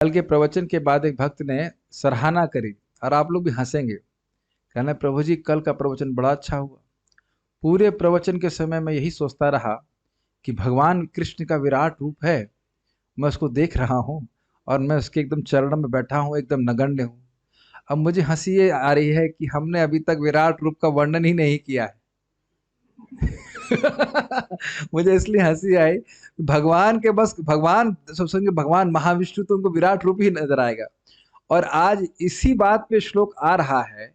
कल के प्रवचन के बाद एक भक्त ने सराहना करी और आप लोग भी हंसेंगे। कहना, प्रभु जी कल का प्रवचन बड़ा अच्छा हुआ। पूरे प्रवचन के समय मैं यही सोचता रहा कि भगवान कृष्ण का विराट रूप है, मैं उसको देख रहा हूँ और मैं उसके एकदम चरणों में बैठा हूँ, एकदम नगण्य हूँ। अब मुझे हंसी ये आ रही है कि हमने अभी तक विराट रूप का वर्णन ही नहीं किया है। मुझे इसलिए हंसी आई, भगवान के बस भगवान सब समझे, भगवान महाविष्णु तो उनको विराट रूप ही नजर आएगा। और आज इसी बात पे श्लोक आ रहा है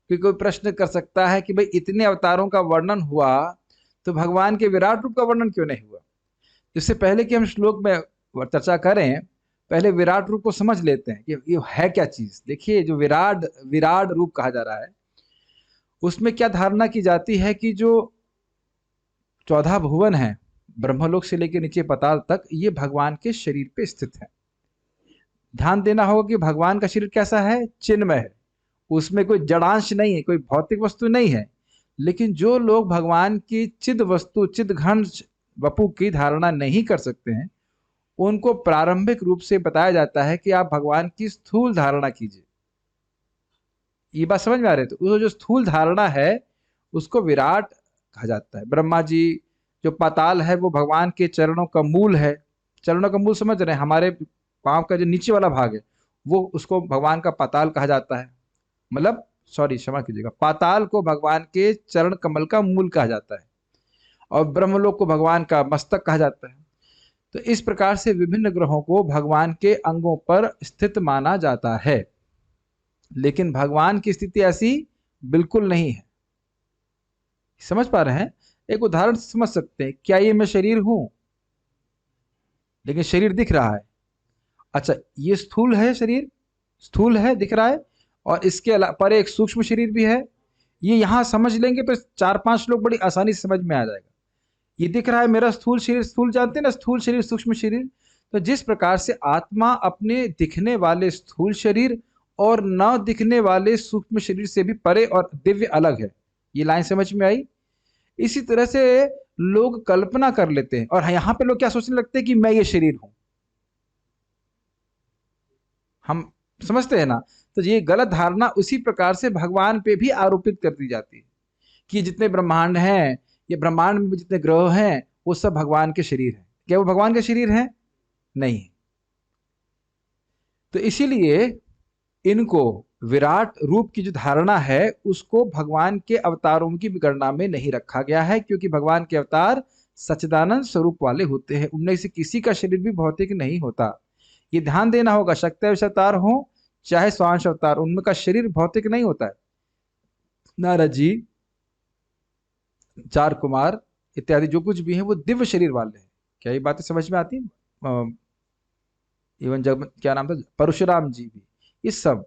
कि कोई प्रश्न कर सकता है कि भाई इतने अवतारों का वर्णन हुआ तो भगवान के विराट रूप का वर्णन क्यों नहीं हुआ। इससे पहले कि हम श्लोक में चर्चा करें, पहले विराट रूप को समझ लेते हैं कि ये है क्या चीज। देखिए, जो विराट विराट रूप कहा जा रहा है, उसमें क्या धारणा की जाती है कि जो 14 भुवन है, ब्रह्मलोक से लेकर नीचे पाताल तक, ये भगवान के शरीर पे स्थित है। ध्यान देना होगा कि भगवान का शरीर कैसा है, चिन्मय है, उसमें कोई जड़ांश नहीं है, कोई भौतिक वस्तु नहीं है। लेकिन जो लोग भगवान की चिद वस्तु, चिद घन वपु की धारणा नहीं कर सकते हैं, उनको प्रारंभिक रूप से बताया जाता है कि आप भगवान की स्थूल धारणा कीजिए। ये बात समझ में आ रही है? तो वो जो स्थूल धारणा है उसको विराट कहा जाता है। ब्रह्मा जी, जो पाताल है वो भगवान के चरणों का मूल है। चरणों का मूल समझ रहे हैं, हमारे पांव का जो नीचे वाला भाग है वो, उसको भगवान का पाताल कहा जाता है। मतलब सॉरी, क्षमा कीजिएगा, पाताल को भगवान के चरण कमल का मूल कहा जाता है और ब्रह्मलोक को भगवान का मस्तक कहा जाता है। तो इस प्रकार से विभिन्न ग्रहों को भगवान के अंगों पर स्थित माना जाता है, लेकिन भगवान की स्थिति ऐसी बिल्कुल नहीं है। समझ पा रहे हैं? एक उदाहरण से समझ सकते हैं। क्या ये मैं शरीर हूं, लेकिन शरीर दिख रहा है। अच्छा, ये स्थूल है, शरीर स्थूल है, दिख रहा है, और इसके अलावा पर एक सूक्ष्म शरीर भी है। ये यहां समझ लेंगे तो 4-5 लोग बड़ी आसानी से समझ में आ जाएगा। ये दिख रहा है मेरा स्थूल शरीर, स्थूल जानते हैं ना, स्थूल शरीर सूक्ष्म शरीर। तो जिस प्रकार से आत्मा अपने दिखने वाले स्थूल शरीर और न दिखने वाले सूक्ष्म शरीर से भी परे और दिव्य अलग है, ये लाइन समझ में आई? इसी तरह से लोग कल्पना कर लेते हैं, और यहां पे लोग क्या सोचने लगते हैं कि मैं ये शरीर हूं। हम समझते हैं ना? तो ये गलत धारणा उसी प्रकार से भगवान पे भी आरोपित कर दी जाती है कि जितने ब्रह्मांड हैं, ये ब्रह्मांड में जितने ग्रह हैं, वो सब भगवान के शरीर हैं। क्या वो भगवान के शरीर हैं? नहीं। तो इसीलिए इनको विराट रूप की जो धारणा है उसको भगवान के अवतारों की गणना में नहीं रखा गया है, क्योंकि भगवान के अवतार सच्चिदानंद स्वरूप वाले होते हैं, उनमें से किसी का शरीर भी भौतिक नहीं होता। ये ध्यान देना होगा, शक्ति अवतार हो चाहे स्वांश अवतार, उनका शरीर भौतिक नहीं होता है। नारद जी, चार कुमार इत्यादि जो कुछ भी है वो दिव्य शरीर वाले हैं। क्या ये बातें समझ में आती है? इवन जब क्या नाम था, परशुराम जी भी, ये सब।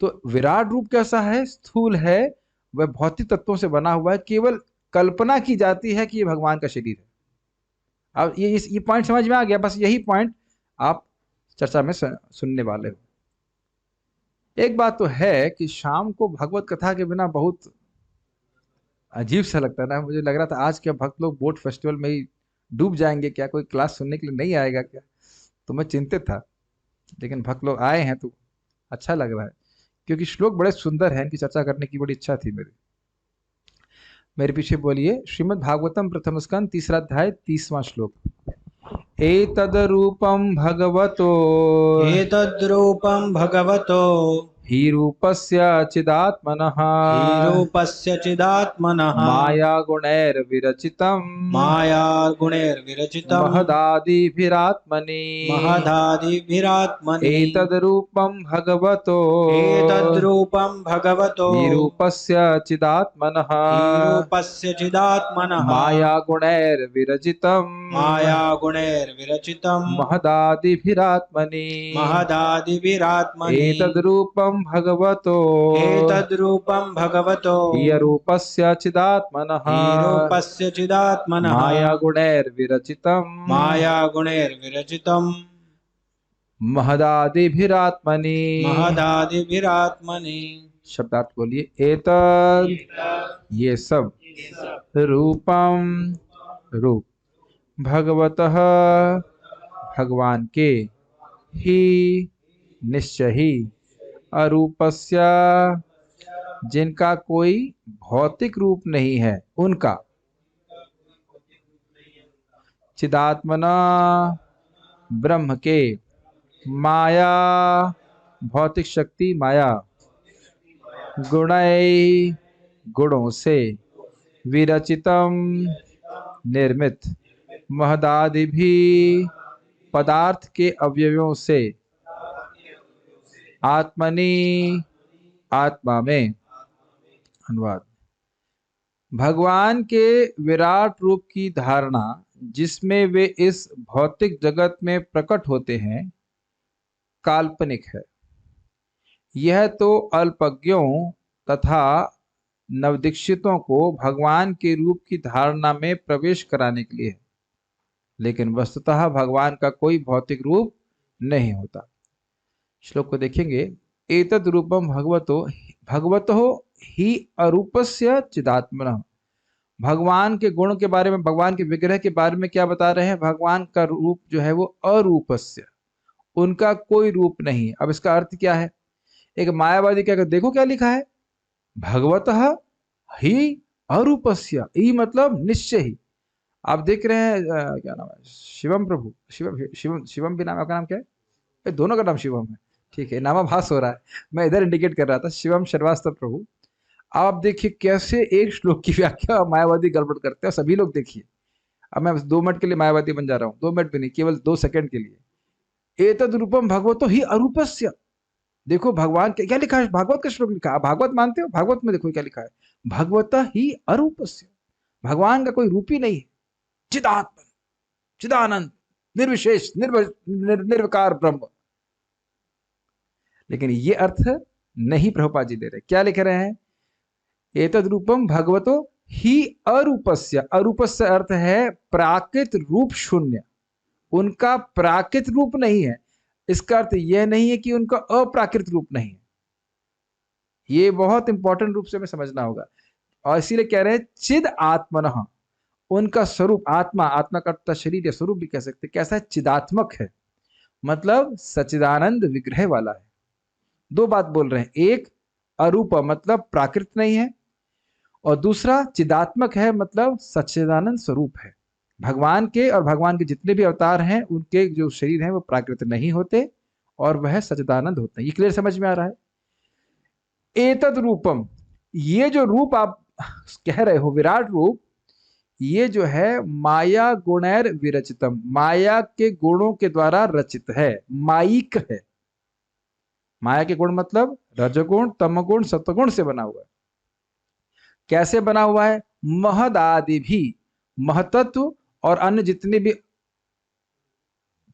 तो विराट रूप कैसा है, स्थूल है, वह भौतिक तत्वों से बना हुआ है, केवल कल्पना की जाती है कि ये भगवान का शरीर है। अब ये पॉइंट समझ में आ गया? बस यही पॉइंट आप चर्चा में सुनने वाले हो। एक बात तो है कि शाम को भगवत कथा के बिना बहुत अजीब सा लगता है ना। मुझे लग रहा था आज के भक्त लोग बोट फेस्टिवल में ही डूब जाएंगे क्या, कोई क्लास सुनने के लिए नहीं आएगा क्या, तो मैं चिंतित था। लेकिन भक्त लोग आए हैं तो अच्छा लग रहा है, क्योंकि श्लोक बड़े सुंदर हैं, इनकी चर्चा करने की बड़ी इच्छा थी मेरी। मेरे पीछे बोलिए, श्रीमद् भागवतम प्रथम स्कंद 3रा अध्याय 30वां श्लोक। एतद् रूपं भगवतो एतद्रूपं भगवतो हि रूपस्य चिदात्मनः हीरूपस्य चिदात्मनः माया गुणैर्विरचितम् मायागुणैर्विरचितम् महदादिभिरात्मनि महदादिभिरात्मनि एतद् रूपं भगवतो एतद्रूपं भगवतो हि रूपस्य चिदात्मनः हीरूपस्य चिदात्मनः माया गुणैर्विरचितम् मायागुणैर्विरचितम् महदादिभिरात्मनि महदादिभिरात्मनि एतद् रूपं भगवतो एतद्रूपं भगवतो हीरूपस्य चिदात्मनः हीरूपस्य चिदात्मनः माया गुणैर्विरचितम् मायागुणैर्विरचितम् महदादिभिरात्मनि महदादिभिरात्मनि। शब्दार्थ बोलिए, एतद् ये सब, रूपम रूप, भगवतः भगवान के, ही निश्चय ही अरूपस्य, जिनका कोई भौतिक रूप नहीं है उनका, चिदात्मना ब्रह्म के, माया भौतिक शक्ति माया, गुणै गुणों से, विरचितम निर्मित, महदादि भी पदार्थ के अवयवों से, आत्मनि आत्मा में। अनुवाद। भगवान के विराट रूप की धारणा जिसमें वे इस भौतिक जगत में प्रकट होते हैं काल्पनिक है। यह तो अल्पज्ञों तथा नवदीक्षितों को भगवान के रूप की धारणा में प्रवेश कराने के लिए है, लेकिन वस्तुतः भगवान का कोई भौतिक रूप नहीं होता। श्लोक को देखेंगे। एतद रूपम भगवतो भगवतो ही अरूपस्य चिदात्मनः। भगवान के गुण के बारे में, भगवान के विग्रह के बारे में क्या बता रहे हैं? भगवान का रूप जो है वो अरूपस्य, उनका कोई रूप नहीं। अब इसका अर्थ क्या है? एक मायावादी क्या, देखो क्या लिखा है, भगवतः ही अरूपस्य, ई मतलब निश्चय ही। आप देख रहे हैं क्या नाम है, शिवम प्रभु, शिवम भी नाम, आपका नाम क्या है? दोनों का नाम शिवम है, ठीक है, नामाभास हो रहा है, मैं इधर इंडिकेट कर रहा था, शिवम श्रीवास्तव प्रभु। आप देखिए कैसे एक श्लोक की व्याख्या मायावादी गड़बड़ करते हैं, सभी लोग देखिए। अब मैं 2 मिनट के लिए मायावादी बन जा रहा हूँ, 2 मिनट भी नहीं, केवल 2 सेकंड के लिए। एतद रूपम भगवतो ही अरूपस्य, देखो भगवान क्या लिखा है, भागवत का श्लोक लिखा है। आप भागवत मानते हो? भागवत में देखो क्या लिखा है, भगवत ही अरूपस्य, भगवान का कोई रूप ही नहीं है, चिदात्मन चिदानंद निर्विशेष निर्विकार ब्रह्म। लेकिन ये अर्थ नहीं प्रभुपाद जी दे रहे। क्या लिख रहे हैं? एतद रूपम भगवतो ही अरूपस्य, अरूपस्य अर्थ है प्राकृत रूप शून्य, उनका प्राकृत रूप नहीं है। इसका अर्थ यह नहीं है कि उनका अप्राकृत रूप नहीं है। ये बहुत इंपॉर्टेंट रूप से हमें समझना होगा, और इसीलिए कह रहे हैं चिद आत्मनः, उनका स्वरूप आत्मा, आत्मा का शरीर या स्वरूप भी कह सकते, कैसा है? चिदात्मक है, मतलब सच्चिदानंद विग्रह वाला है। 2 बात बोल रहे हैं, एक अरूप मतलब प्राकृत नहीं है, और दूसरा चिदात्मक है मतलब सच्चिदानंद स्वरूप है। भगवान के और भगवान के जितने भी अवतार हैं उनके जो शरीर हैं वो प्राकृत नहीं होते, और वह सच्चिदानंद होते हैं। ये क्लियर समझ में आ रहा है? एतद रूपम, ये जो रूप आप कह रहे हो विराट रूप, ये जो है माया गुणैर विरचितम, माया के गुणों के द्वारा रचित है, माइक है। माया के गुण मतलब रजगुण तमगुण सत्वगुण से बना हुआ है। कैसे बना हुआ है? महद आदि भी, महतत्व और अन्य जितने भी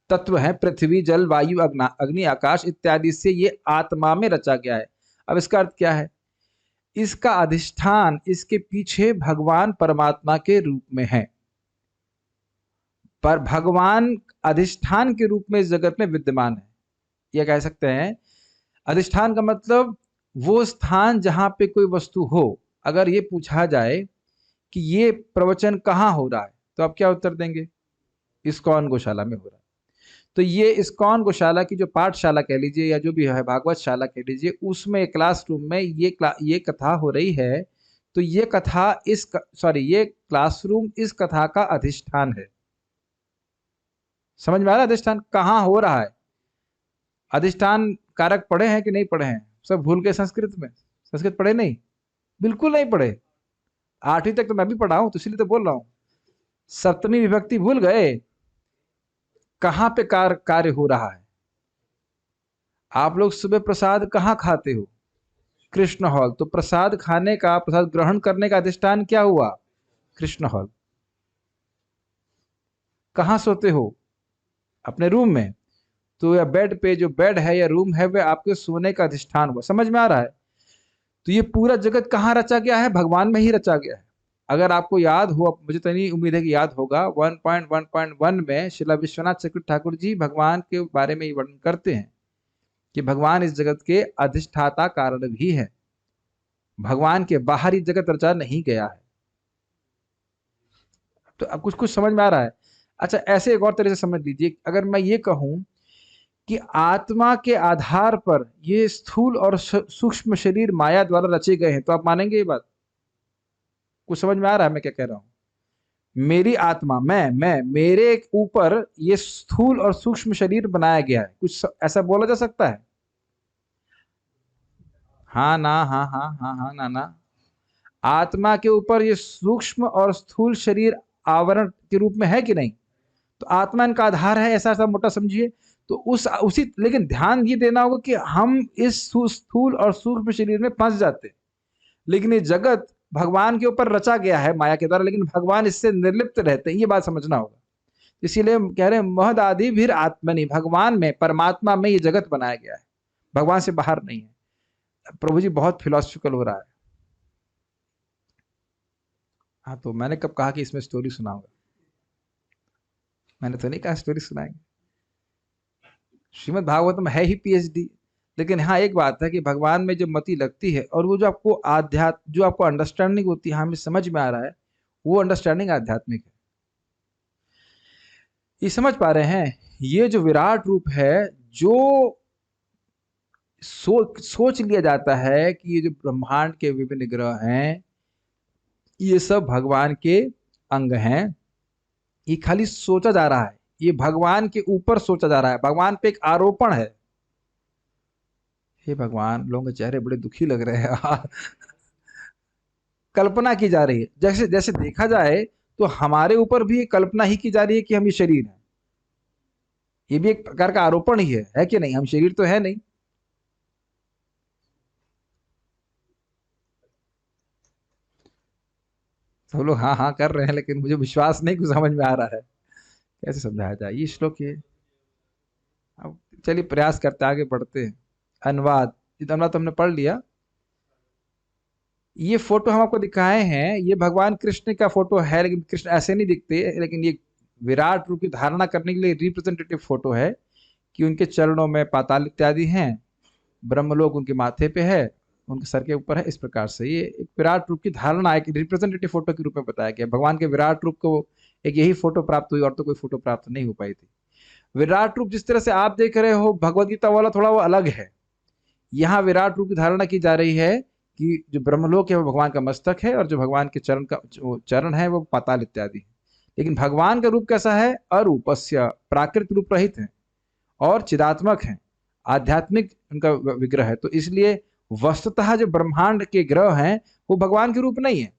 तत्व हैं, पृथ्वी जल वायु अग्नि आकाश इत्यादि से ये आत्मा में रचा गया है। अब इसका अर्थ क्या है? इसका अधिष्ठान इसके पीछे भगवान परमात्मा के रूप में है, पर भगवान अधिष्ठान के रूप में इस जगत में विद्यमान है। यह कह सकते हैं अधिष्ठान का मतलब वो स्थान जहां पे कोई वस्तु हो। अगर ये पूछा जाए कि ये प्रवचन कहाँ हो रहा है, तो आप क्या उत्तर देंगे? इस्कॉन गौशाला में हो रहा है। तो ये इस्कॉन गौशाला की जो पाठशाला कह लीजिए या जो भी है भागवत शाला कह लीजिए, उसमें क्लासरूम में ये कथा हो रही है, तो ये कथा ये क्लासरूम इस कथा का अधिष्ठान है। समझ में आ रहा है? अधिष्ठान कहाँ हो रहा है? अधिष्ठान कारक पढ़े हैं कि नहीं पढ़े हैं? सब भूल गए संस्कृत में? संस्कृत पढ़े नहीं? बिल्कुल नहीं पढ़े। 8वीं तक तो मैं भी पढ़ा हूं, तो इसलिए तो बोल रहा हूं। 7वीं विभक्ति भूल गए? कहां पे कार्य हो रहा है? आप लोग सुबह प्रसाद कहां खाते हो? कृष्ण हॉल। तो प्रसाद खाने का, प्रसाद ग्रहण करने का अधिष्ठान क्या हुआ? कृष्ण हॉल। कहां सोते हो? अपने रूम में। तो या बेड पे, जो बेड है या रूम है वह आपके सोने का अधिष्ठान हुआ। समझ में आ रहा है? तो ये पूरा जगत कहाँ रचा गया है? भगवान में ही रचा गया है। अगर आपको याद हो, मुझे तो नहीं उम्मीद है कि याद होगा, 1.1.1 में श्रीला विश्वनाथ चक्रवर्ती ठाकुर जी भगवान के बारे में वर्णन करते हैं कि भगवान इस जगत के अधिष्ठाता कारण भी है, भगवान के बाहर ही जगत रचा नहीं गया है। तो अब कुछ कुछ समझ में आ रहा है? अच्छा, ऐसे एक और तरह से समझ लीजिए, अगर मैं ये कहूं कि आत्मा के आधार पर ये स्थूल और सूक्ष्म शरीर माया द्वारा रचे गए हैं, तो आप मानेंगे ये बात? कुछ समझ में आ रहा है मैं क्या कह रहा हूं? मेरी आत्मा, मैं मेरे ऊपर ये स्थूल और सूक्ष्म शरीर बनाया गया है, कुछ ऐसा बोला जा सकता है? हाँ ना, हाँ हाँ हाँ हाँ ना ना। आत्मा के ऊपर ये सूक्ष्म और स्थूल शरीर आवरण के रूप में है कि नहीं? तो आत्मा इनका आधार है, ऐसा ऐसा मोटा समझिए। तो उस उसी, लेकिन ध्यान ये देना होगा कि हम इस स्थूल और सूक्ष्म शरीर में फंस जाते हैं, लेकिन ये जगत भगवान के ऊपर रचा गया है माया के द्वारा, लेकिन भगवान इससे निर्लिप्त रहते हैं, ये बात समझना होगा। इसीलिए हम कह रहे हैं महद आदि भी आत्मनि, भगवान में, परमात्मा में ये जगत बनाया गया है, भगवान से बाहर नहीं है। प्रभु जी बहुत फिलोसफिकल हो रहा है। हाँ, तो मैंने कब कहा कि इसमें स्टोरी सुनाऊंगा? मैंने तो नहीं कहा स्टोरी सुनाएंगे। श्रीमद् भागवत में है ही पीएचडी। लेकिन हाँ, एक बात है कि भगवान में जो मति लगती है और वो जो आपको आध्यात्म, जो आपको अंडरस्टैंडिंग होती है, हमें समझ में आ रहा है, वो अंडरस्टैंडिंग आध्यात्मिक है। ये समझ पा रहे हैं? ये जो विराट रूप है, जो सोच लिया जाता है कि ये जो ब्रह्मांड के विभिन्न ग्रह हैं, ये सब भगवान के अंग हैं, ये खाली सोचा जा रहा है, ये भगवान के ऊपर सोचा जा रहा है, भगवान पे एक आरोपण है। हे भगवान, लोगों के चेहरे बड़े दुखी लग रहे हैं। कल्पना की जा रही है, जैसे जैसे देखा जाए तो हमारे ऊपर भी एक कल्पना ही की जा रही है कि हम ये शरीर हैं। ये भी एक प्रकार का आरोपण ही है कि नहीं? हम शरीर तो है नहीं। सब लोग हाँ हाँ कर रहे हैं, लेकिन मुझे विश्वास नहीं कुछ समझ में आ रहा है, कैसे समझाया जाए ये श्लोक ये। अब चलिए प्रयास करते आगे बढ़ते हैं। अनुवाद, इतना तो हमने पढ़ लिया। ये फोटो हम आपको दिखाए हैं, ये भगवान कृष्ण का फोटो है, लेकिन कृष्ण ऐसे नहीं दिखते, लेकिन ये विराट रूप की धारणा करने के लिए रिप्रेजेंटेटिव फोटो है कि उनके चरणों में पाताल इत्यादि हैं, ब्रह्मलोक उनके माथे पे है, उनके सर के ऊपर है। इस प्रकार से ये एक विराट रूप की धारणा एक रिप्रेजेंटेटिव फोटो के रूप में बताया गया। भगवान के विराट रूप को एक यही फोटो प्राप्त हुई, और तो कोई फोटो प्राप्त नहीं हो पाई थी। विराट रूप जिस तरह से आप देख रहे हो भगवत गीता वाला, थोड़ा वो अलग है। यहाँ विराट रूप की धारणा की जा रही है कि जो ब्रह्मलोक है वो भगवान का मस्तक है, और जो भगवान के चरण का जो चरण है वो पाताल इत्यादि है। लेकिन भगवान का रूप कैसा है? अरूपस्य, प्राकृत रूप रहित है और चिदात्मक है, आध्यात्मिक उनका विग्रह है। तो इसलिए वस्तुतः जो ब्रह्मांड के ग्रह हैं वो भगवान के रूप नहीं है,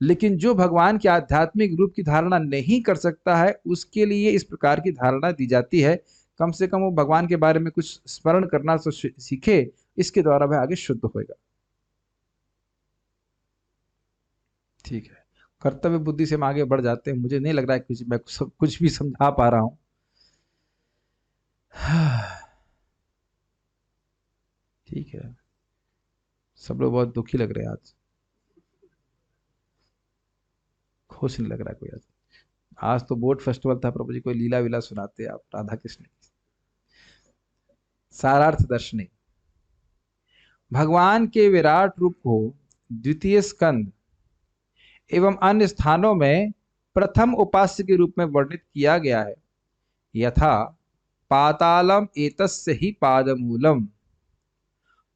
लेकिन जो भगवान के आध्यात्मिक रूप की धारणा नहीं कर सकता है, उसके लिए इस प्रकार की धारणा दी जाती है। कम से कम वो भगवान के बारे में कुछ स्मरण करना तो सीखे, इसके द्वारा वह आगे शुद्ध होगा। ठीक है, कर्तव्य बुद्धि से हम आगे बढ़ जाते हैं। मुझे नहीं लग रहा है कुछ मैं कुछ भी समझा पा रहा हूं। ठीक है, सब लोग बहुत दुखी लग रहे हैं आज, खुश नहीं लग रहा है कोई आज। आज तो बोट फेस्टिवल था, प्रभु जी कोई लीला वीला सुनाते आप राधा कृष्ण की। सारार्थ दर्शनी, भगवान के विराट रूप को द्वितीय स्कंद एवं अन्य स्थानों में प्रथम उपास्य के रूप में वर्णित किया गया है। यथा पातालम एतस्य ही पादमूलम,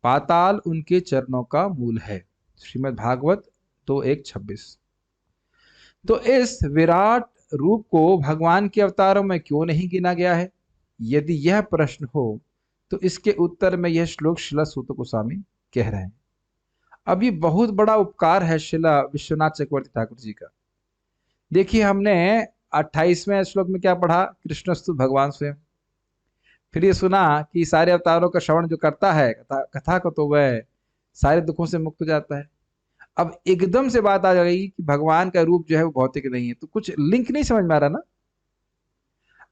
पाताल उनके चरणों का मूल है। श्रीमद् भागवत 2:1-26। तो इस विराट रूप को भगवान के अवतारों में क्यों नहीं गिना गया है? यदि यह प्रश्न हो तो इसके उत्तर में यह श्लोक शिला सूत गोस्वामी कह रहे हैं। अब ये बहुत बड़ा उपकार है शिला विश्वनाथ चक्रवर्ती ठाकुर जी का। देखिए, हमने 28वें श्लोक में क्या पढ़ा? कृष्णस्तु भगवान स्वयं। फिर ये सुना कि सारे अवतारों का श्रवण जो करता है कथा को, तो वह सारे दुखों से मुक्त हो जाता है। अब एकदम से बात आ गई कि भगवान का रूप जो है वो भौतिक नहीं है, तो कुछ लिंक नहीं समझ में आ रहा ना।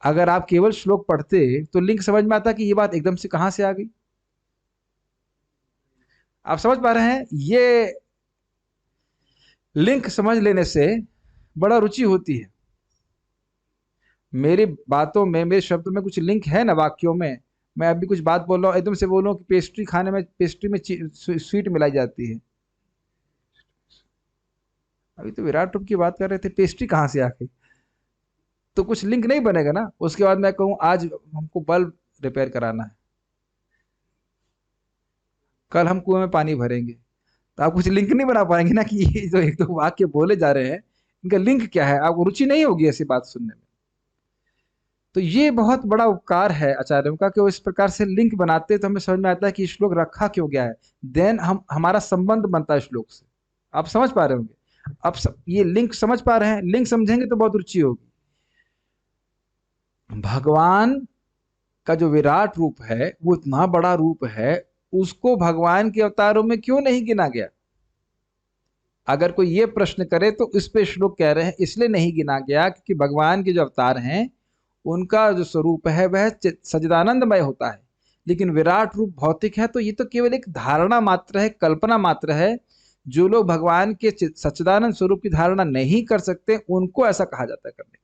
अगर आप केवल श्लोक पढ़ते तो लिंक समझ में आता कि ये बात एकदम से कहां से आ गई। आप समझ पा रहे हैं? ये लिंक समझ लेने से बड़ा रुचि होती है। मेरी बातों में, मेरे शब्दों में कुछ लिंक है ना, वाक्यों में। मैं अभी कुछ बात बोल रहा हूँ, एकदम से बोलूँ कि पेस्ट्री खाने में, पेस्ट्री में स्वीट मिलाई जाती है। अभी तो विराट रूप की बात कर रहे थे, पेस्ट्री कहाँ से आ गई? तो कुछ लिंक नहीं बनेगा ना। उसके बाद मैं कहूँ आज हमको बल्ब रिपेयर कराना है, कल हम कुएं में पानी भरेंगे, तो आप कुछ लिंक नहीं बना पाएंगे ना कि ये जो एक दो वाक्य बोले जा रहे हैं इनका लिंक क्या है, आपको रुचि नहीं होगी ऐसी बात सुनने में। तो ये बहुत बड़ा उपकार है आचार्यों का कि वो इस प्रकार से लिंक बनाते हैं, तो हमें समझ में आता है कि श्लोक रखा क्यों गया है। देन हम हमारा संबंध बनता है श्लोक से। आप समझ पा रहे होंगे, आप ये लिंक समझ पा रहे हैं, लिंक समझेंगे तो बहुत रुचि होगी। भगवान का जो विराट रूप है वो इतना बड़ा रूप है, उसको भगवान के अवतारों में क्यों नहीं गिना गया? अगर कोई ये प्रश्न करे तो इस पे श्लोक कह रहे हैं इसलिए नहीं गिना गया क्योंकि भगवान के जो अवतार हैं उनका जो स्वरूप है वह सच्चिदानंदमय होता है, लेकिन विराट रूप भौतिक है, तो ये तो केवल एक धारणा मात्र है, कल्पना मात्र है। जो लोग भगवान के सच्चिदानंद स्वरूप की धारणा नहीं कर सकते उनको ऐसा कहा जाता है करने,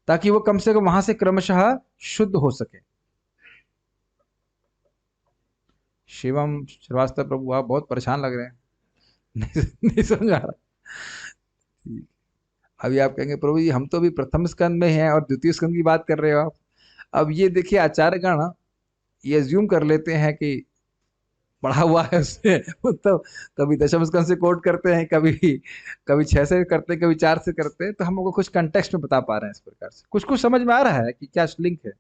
ताकि वो कम से कम वहां से क्रमशः शुद्ध हो सके। शिवम श्रीवास्तव प्रभु, आप बहुत परेशान लग रहे हैं। नहीं समझ आ रहा। ठीक। अभी आप कहेंगे प्रभु जी हम तो अभी प्रथम स्कंद में हैं और द्वितीय स्कंद की बात कर रहे हो आप। अब ये देखिए आचार्यगण ये अज्यूम कर लेते हैं कि पढ़ा हुआ है उससे, मतलब कभी दशम स्कंद से कोट करते हैं, कभी कभी 6 से करते हैं, कभी 4 से करते हैं, तो हम लोग कुछ कंटेक्स्ट में बता पा रहे हैं। इस प्रकार से कुछ कुछ समझ में आ रहा है कि क्या लिंक है।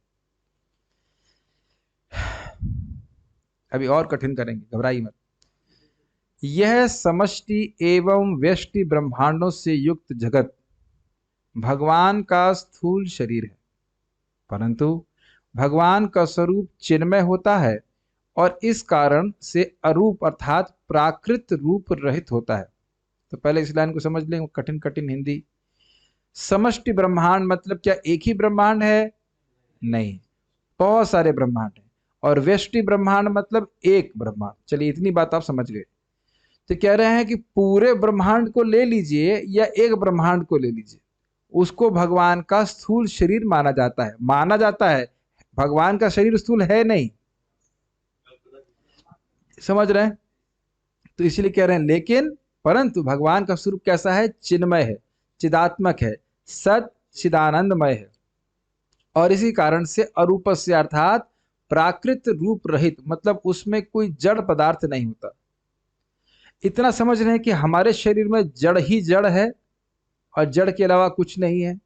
अभी और कठिन करेंगे, घबराइए मत। यह समष्टि एवं व्यष्टि ब्रह्मांडों से युक्त जगत भगवान का स्थूल शरीर है, परंतु भगवान का स्वरूप चिन्मय होता है और इस कारण से अरूप अर्थात प्राकृत रूप रहित होता है। तो पहले इस लाइन को समझ लें, कठिन कठिन हिंदी। समष्टि ब्रह्मांड मतलब क्या एक ही ब्रह्मांड है? नहीं, बहुत सारे ब्रह्मांड हैं। और व्यष्टि ब्रह्मांड मतलब एक ब्रह्मांड। चलिए इतनी बात आप समझ गए। तो कह रहे हैं कि पूरे ब्रह्मांड को ले लीजिए या एक ब्रह्मांड को ले लीजिए, उसको भगवान का स्थूल शरीर माना जाता है। माना जाता है, भगवान का शरीर स्थूल है नहीं, समझ रहे हैं? तो इसीलिए कह रहे हैं लेकिन परंतु भगवान का स्वरूप कैसा है? चिन्मय है, चिदात्मक है, सत चिदानंदमय है, और इसी कारण से अरूपस्य अर्थात प्राकृत रूप रहित, मतलब उसमें कोई जड़ पदार्थ नहीं होता। इतना समझ रहे हैं कि हमारे शरीर में जड़ ही जड़ है और जड़ के अलावा कुछ नहीं है,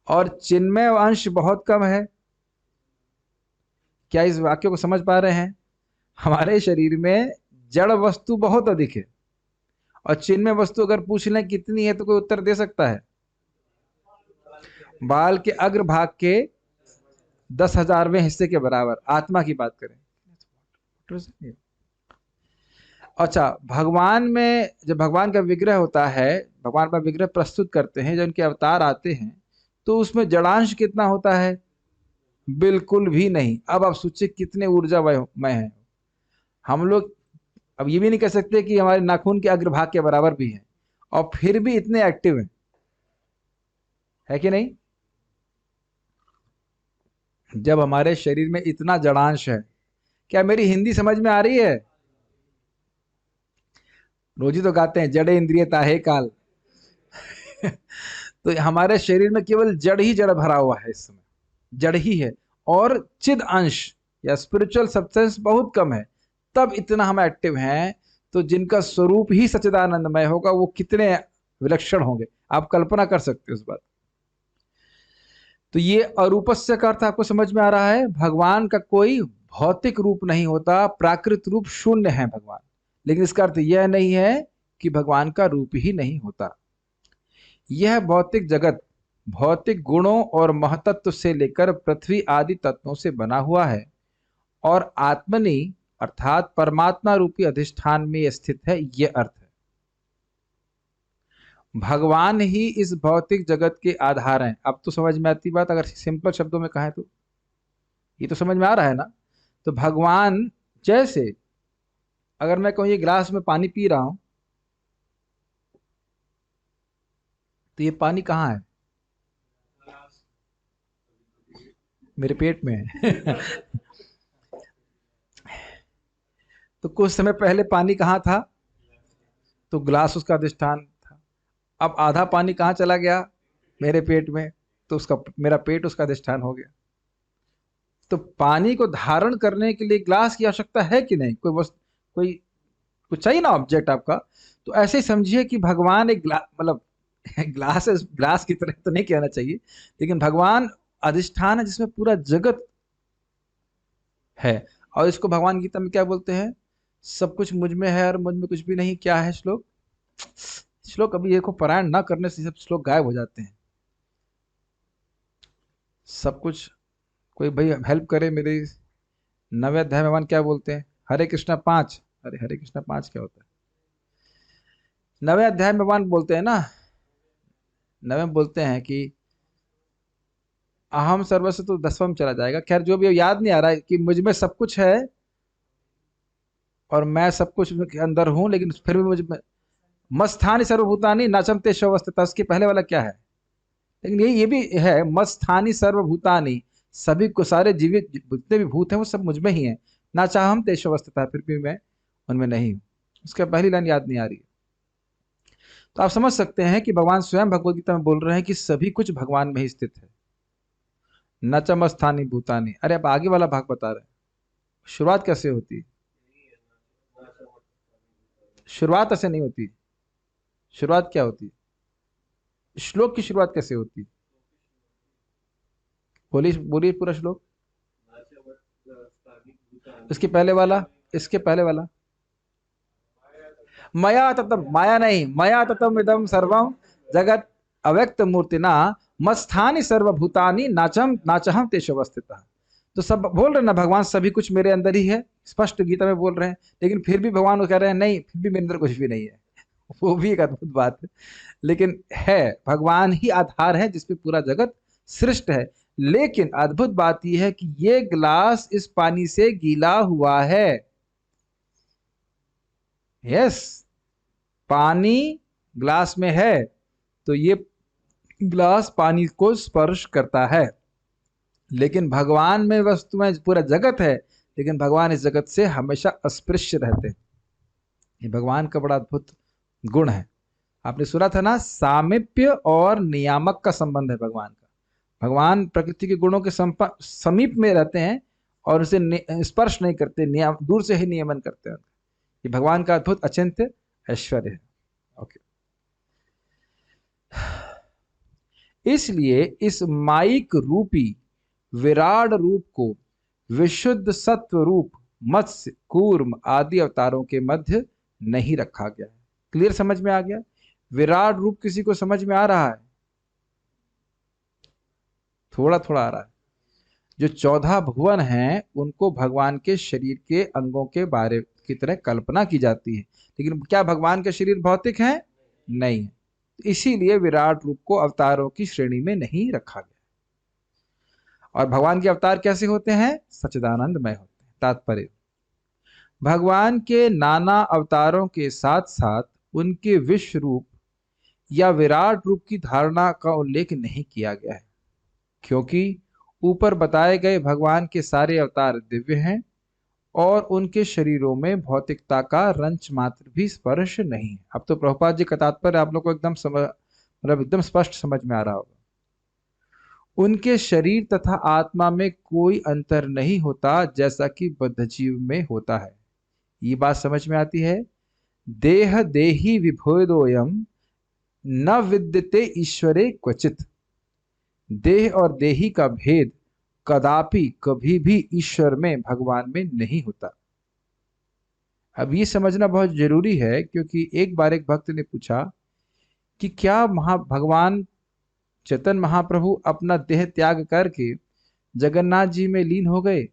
और चिन्मय अंश बहुत कम है। क्या इस वाक्य को समझ पा रहे हैं? हमारे शरीर में जड़ वस्तु बहुत अधिक है और चिन्मय वस्तु अगर पूछ लें कितनी है तो कोई उत्तर दे सकता है? बाल के अग्र भाग के 10,000वें हिस्से के बराबर। आत्मा की बात करें, अच्छा, भगवान में जब भगवान का विग्रह होता है, भगवान का विग्रह प्रस्तुत करते हैं, जब उनके अवतार आते हैं तो उसमें जड़ांश कितना होता है? बिल्कुल भी नहीं। अब आप सोचिए कितने ऊर्जामय हैं हम लोग। अब ये भी नहीं कह सकते कि हमारे नाखून के अग्रभाग के बराबर भी हैं, और फिर भी इतने एक्टिव हैं, है कि नहीं? जब हमारे शरीर में इतना जड़ांश है, क्या मेरी हिंदी समझ में आ रही है? रोजी तो गाते हैं जड़े इंद्रिय ताहे काल। तो हमारे शरीर में केवल जड़ ही जड़ भरा हुआ है, इस समय जड़ ही है, और चिद अंश या स्पिरिचुअल सब्सटेंस बहुत कम है, तब इतना हम एक्टिव हैं। तो जिनका स्वरूप ही सच्चिदानंदमय होगा वो कितने विलक्षण होंगे, आप कल्पना कर सकते हो उस बात। तो ये अरूपस्य का अर्थ आपको समझ में आ रहा है? भगवान का कोई भौतिक रूप नहीं होता, प्राकृत रूप शून्य है भगवान। लेकिन इसका अर्थ यह नहीं है कि भगवान का रूप ही नहीं होता। यह भौतिक जगत भौतिक गुणों और महतत्व से लेकर पृथ्वी आदि तत्वों से बना हुआ है और आत्मनि अर्थात परमात्मा रूपी अधिष्ठान में स्थित है, यह अर्थ है। भगवान ही इस भौतिक जगत के आधार हैं। अब तो समझ में आती बात, अगर सिंपल शब्दों में कहें तो ये तो समझ में आ रहा है ना? तो भगवान जैसे, अगर मैं कहूँ ये गिलास में पानी पी रहा हूं, तो ये पानी कहाँ है? मेरे पेट में है। तो कुछ समय पहले पानी कहाँ था? तो गिलास उसका अधिष्ठान था। अब आधा पानी कहाँ चला गया? मेरे पेट में। तो उसका मेरा पेट उसका अधिष्ठान हो गया। तो पानी को धारण करने के लिए ग्लास की आवश्यकता है कि नहीं? कोई वस्तु, कोई कुछ चाहिए ना ऑब्जेक्ट आपका। तो ऐसे ही समझिए कि भगवान एक मतलब ग्लास, ग्लास की तरह तो नहीं कहना चाहिए, लेकिन भगवान अधिष्ठान है जिसमें पूरा जगत है। और इसको भगवान गीता में क्या बोलते हैं? सब कुछ मुझ में है और मुझ में कुछ भी नहीं। क्या है श्लोक? श्लोक अभी देखो, पारायण ना करने से सब श्लोक गायब हो जाते हैं। सब कुछ, कोई भाई हेल्प करे मेरे। 9वें अध्याय में भगवान क्या बोलते हैं? हरे कृष्णा 5। अरे हरे कृष्णा 5 क्या होता है? 9वें अध्याय में भगवान बोलते हैं ना, 9वें में बोलते हैं कि अहम सर्वस्व, तो 10वां में चला जाएगा। खैर जो भी याद नहीं आ रहा है कि मुझ में सब कुछ है और मैं सब कुछ के अंदर हूं, लेकिन फिर भी मुझ में मस्थानी सर्वभूतानी नाचमते शवस्थिता, उसके पहले वाला क्या है? लेकिन ये भी है, मस्थानी सर्वभूतानी, सभी को, सारे जीवित जितने भी भूत हैं वो सब मुझ में ही हैं। ना चाहम तेषु अवस्थिता, फिर भी मैं उनमें नहीं हूं। उसका पहली लाइन याद नहीं आ रही है। तो आप समझ सकते हैं कि भगवान स्वयं भगवद गीता में बोल रहे हैं कि सभी कुछ भगवान में ही स्थित है। न च मस्थानी भूतानी। अरे आप आगे वाला भाग बता रहे हैं, शुरुआत कैसे होती है? शुरुआत ऐसे नहीं होती। शुरुआत क्या होती है? श्लोक की शुरुआत कैसे होती है? बोलिए बोलिए पूरा श्लोक। इसके पहले वाला, इसके पहले वाला। मया ततम, माया नहीं, मया ततम इदम सर्वम जगत अव्यक्त मूर्तिना मस्थानि सर्वभूतानि नाचम नाचहम तेषु अवस्थितः। तो सब बोल रहे ना, भगवान सभी कुछ मेरे अंदर ही है, स्पष्ट गीता में बोल रहे हैं। लेकिन फिर भी भगवान वो कह रहे हैं नहीं, फिर भी मेरे अंदर कुछ भी नहीं है। वो भी एक अद्भुत बात है। लेकिन है, भगवान ही आधार है जिसपे पूरा जगत सृष्ट है। लेकिन अद्भुत बात यह है कि ये ग्लास इस पानी से गीला हुआ है। यस, पानी ग्लास में है, तो ये ग्लास पानी को स्पर्श करता है। लेकिन भगवान में वस्तु में पूरा जगत है, लेकिन भगवान इस जगत से हमेशा अस्पृश्य रहते हैं। ये भगवान का बड़ा अद्भुत गुण है। आपने सुना था ना, सामीप्य और नियामक का संबंध है भगवान का। भगवान प्रकृति के गुणों के समीप में रहते हैं और उसे स्पर्श नहीं करते, दूर से ही नियमन करते हैं। ये भगवान का अद्भुत अचिंत्य ऐश्वर्य है। ओके, इसलिए इस माइक रूपी विराट रूप को विशुद्ध सत्व रूप मत्स्य कूर्म आदि अवतारों के मध्य नहीं रखा गया है। क्लियर, समझ में आ गया? विराट रूप किसी को समझ में आ रहा है? थोड़ा थोड़ा आ रहा है। जो 14 भुवन हैं उनको भगवान के शरीर के अंगों के बारे की तरह कल्पना की जाती है, लेकिन क्या भगवान के शरीर भौतिक है? नहीं है। इसीलिए विराट रूप को अवतारों की श्रेणी में नहीं रखा गया। और भगवान के अवतार कैसे होते हैं? सच्चिदानंदमय होते हैं। तात्पर्य, भगवान के नाना अवतारों के साथ साथ उनके विश्व रूप या विराट रूप की धारणा का उल्लेख नहीं किया गया है, क्योंकि ऊपर बताए गए भगवान के सारे अवतार दिव्य हैं और उनके शरीरों में भौतिकता का रंच मात्र भी स्पर्श नहीं है। अब तो प्रभुपाद जी का तात्पर्य आप लोग को एकदम मतलब एकदम स्पष्ट समझ में आ रहा होगा। उनके शरीर तथा आत्मा में कोई अंतर नहीं होता, जैसा कि बद्धजीव में होता है। ये बात समझ में आती है? देह देही विभेदोयम न विद्यते ईश्वरे क्वचित। देह और देही का भेद कदापि कभी भी ईश्वर में, भगवान में नहीं होता। अब ये समझना बहुत जरूरी है, क्योंकि एक बार एक भक्त ने पूछा कि क्या भगवान चेतन महाप्रभु अपना देह त्याग करके जगन्नाथ जी में लीन हो गए?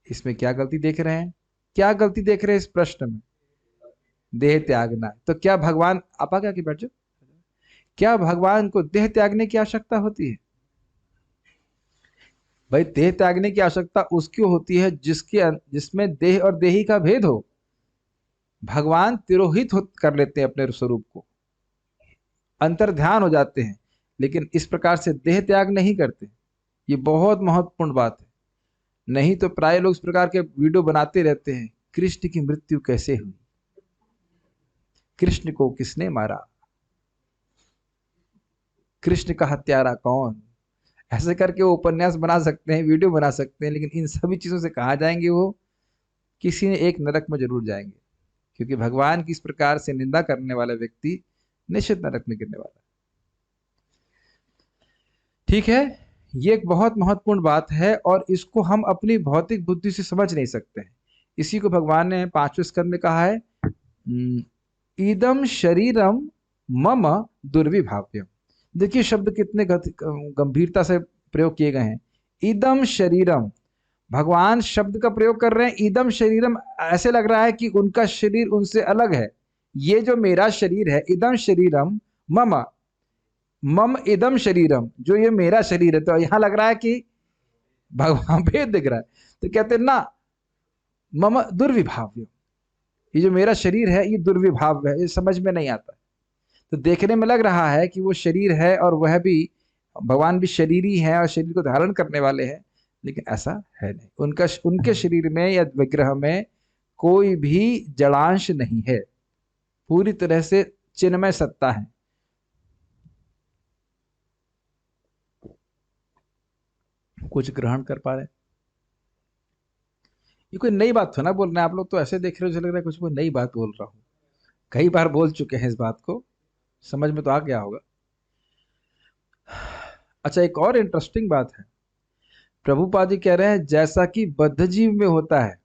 इसमें क्या गलती देख रहे हैं? क्या गलती देख रहे हैं इस प्रश्न में? देह त्यागना। तो क्या भगवान, आप आगे आके बैठ जाओ, क्या भगवान को देह त्यागने की आवश्यकता होती है? भाई देह त्यागने की आवश्यकता उसकी होती है जिसमें देह और देही का भेद हो। भगवान तिरोहित कर लेते हैं अपने स्वरूप को, अंतर ध्यान हो जाते हैं, लेकिन इस प्रकार से देह त्याग नहीं करते। ये बहुत महत्वपूर्ण बात है। नहीं तो प्राय लोग इस प्रकार के वीडियो बनाते रहते हैं, कृष्ण की मृत्यु कैसे हुई, कृष्ण को किसने मारा, कृष्ण का हत्यारा कौन। ऐसे करके वो उपन्यास बना सकते हैं, वीडियो बना सकते हैं, लेकिन इन सभी चीजों से कहाँ जाएंगे वो, किसी न एक नरक में जरूर जाएंगे, क्योंकि भगवान की इस प्रकार से निंदा करने वाला व्यक्ति निश्चित नरक में गिरने वाला है। ठीक है, ये एक बहुत महत्वपूर्ण बात है और इसको हम अपनी भौतिक बुद्धि से समझ नहीं सकते हैं। इसी को भगवान ने 5वें स्कंद में कहा है, इदम शरीरम मम दुर्विभाव्यम। देखिए शब्द कितने गंभीरता से प्रयोग किए गए हैं। इदम शरीरम, भगवान शब्द का प्रयोग कर रहे हैं इदम शरीरम, ऐसे लग रहा है कि उनका शरीर उनसे अलग है। ये जो मेरा शरीर है, इदम शरीरम मम, मम इदम शरीरम, जो ये मेरा शरीर है, तो यहां लग रहा है कि भगवान भेद दिख रहा है। तो कहते हैं ना, मम दुर्विभाव्य, ये जो मेरा शरीर है ये दुर्विभाव है, ये समझ में नहीं आता। तो देखने में लग रहा है कि वो शरीर है और वह भी, भगवान भी शरीरी है और शरीर को धारण करने वाले हैं, लेकिन ऐसा है नहीं। उनके शरीर में या विग्रह में कोई भी जड़ांश नहीं है, पूरी तरह से चिन्मय सत्ता है। कुछ ग्रहण कर पा रहे? ये कोई नई बात तो ना बोल रहे हैं आप लोग, तो ऐसे देख रहे हो जैसे लग रहा है कुछ कोई नई बात बोल रहा हूँ। कई बार बोल चुके हैं इस बात को, समझ में तो आ गया होगा। अच्छा, एक और इंटरेस्टिंग बात है, प्रभुपाद जी कह रहे हैं जैसा कि बद्ध जीव में होता है,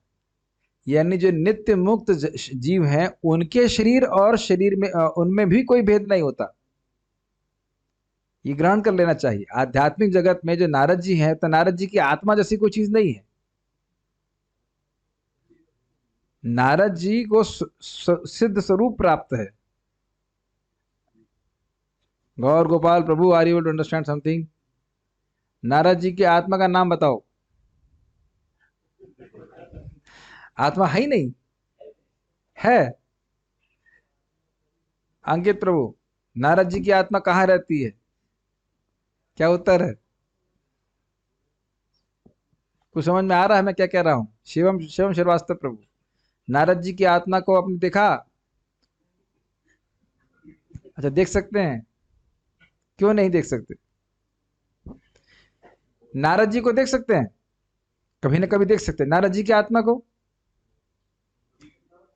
यानी जो नित्य मुक्त जीव हैं उनके शरीर और शरीर में उनमें भी कोई भेद नहीं होता। ये ग्रहण कर लेना चाहिए। आध्यात्मिक जगत में जो नारद जी हैं, तो नारद जी की आत्मा जैसी कोई चीज नहीं है। नारद जी को सिद्ध स्वरूप प्राप्त है। Gaur Gopal Prabhu, are you to understand something? Narad ji की आत्मा का नाम बताओ। आत्मा है ही नहीं है। अंकित प्रभु, नारद जी की आत्मा कहाँ रहती है? क्या उत्तर है? कुछ समझ में आ रहा है मैं क्या कह रहा हूं? शिवम शिवम श्रीवास्तव प्रभु, नारद जी की आत्मा को आपने देखा? अच्छा, देख सकते हैं? क्यों नहीं देख सकते? नारद जी को देख सकते हैं, कभी ना कभी देख सकते हैं नारद जी की आत्मा को।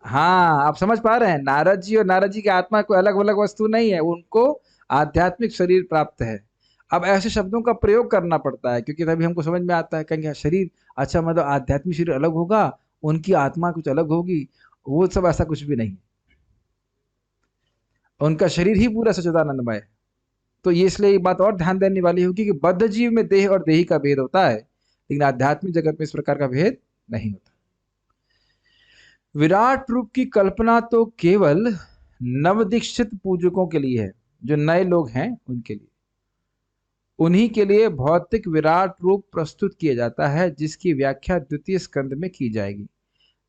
हाँ, आप समझ पा रहे हैं, नारद जी और नारद जी की आत्मा कोई अलग अलग वस्तु नहीं है, उनको आध्यात्मिक शरीर प्राप्त है। अब ऐसे शब्दों का प्रयोग करना पड़ता है क्योंकि तभी हमको समझ में आता है। कहेंगे शरीर, अच्छा मतलब आध्यात्मिक शरीर अलग होगा, उनकी आत्मा कुछ अलग होगी, वो सब ऐसा कुछ भी नहीं। उनका शरीर ही पूरा सच्चिदानंदमय है। तो ये इसलिए ये बात और ध्यान देने वाली होगी कि बद्ध जीव में देह और देही का भेद होता है, लेकिन आध्यात्मिक जगत में इस प्रकार का भेद नहीं होता। विराट रूप की कल्पना तो केवल नवदीक्षित पूजकों के लिए है, जो नए लोग हैं उनके लिए। उन्हीं के लिए भौतिक विराट रूप प्रस्तुत किया जाता है, जिसकी व्याख्या द्वितीय स्कंद में की जाएगी।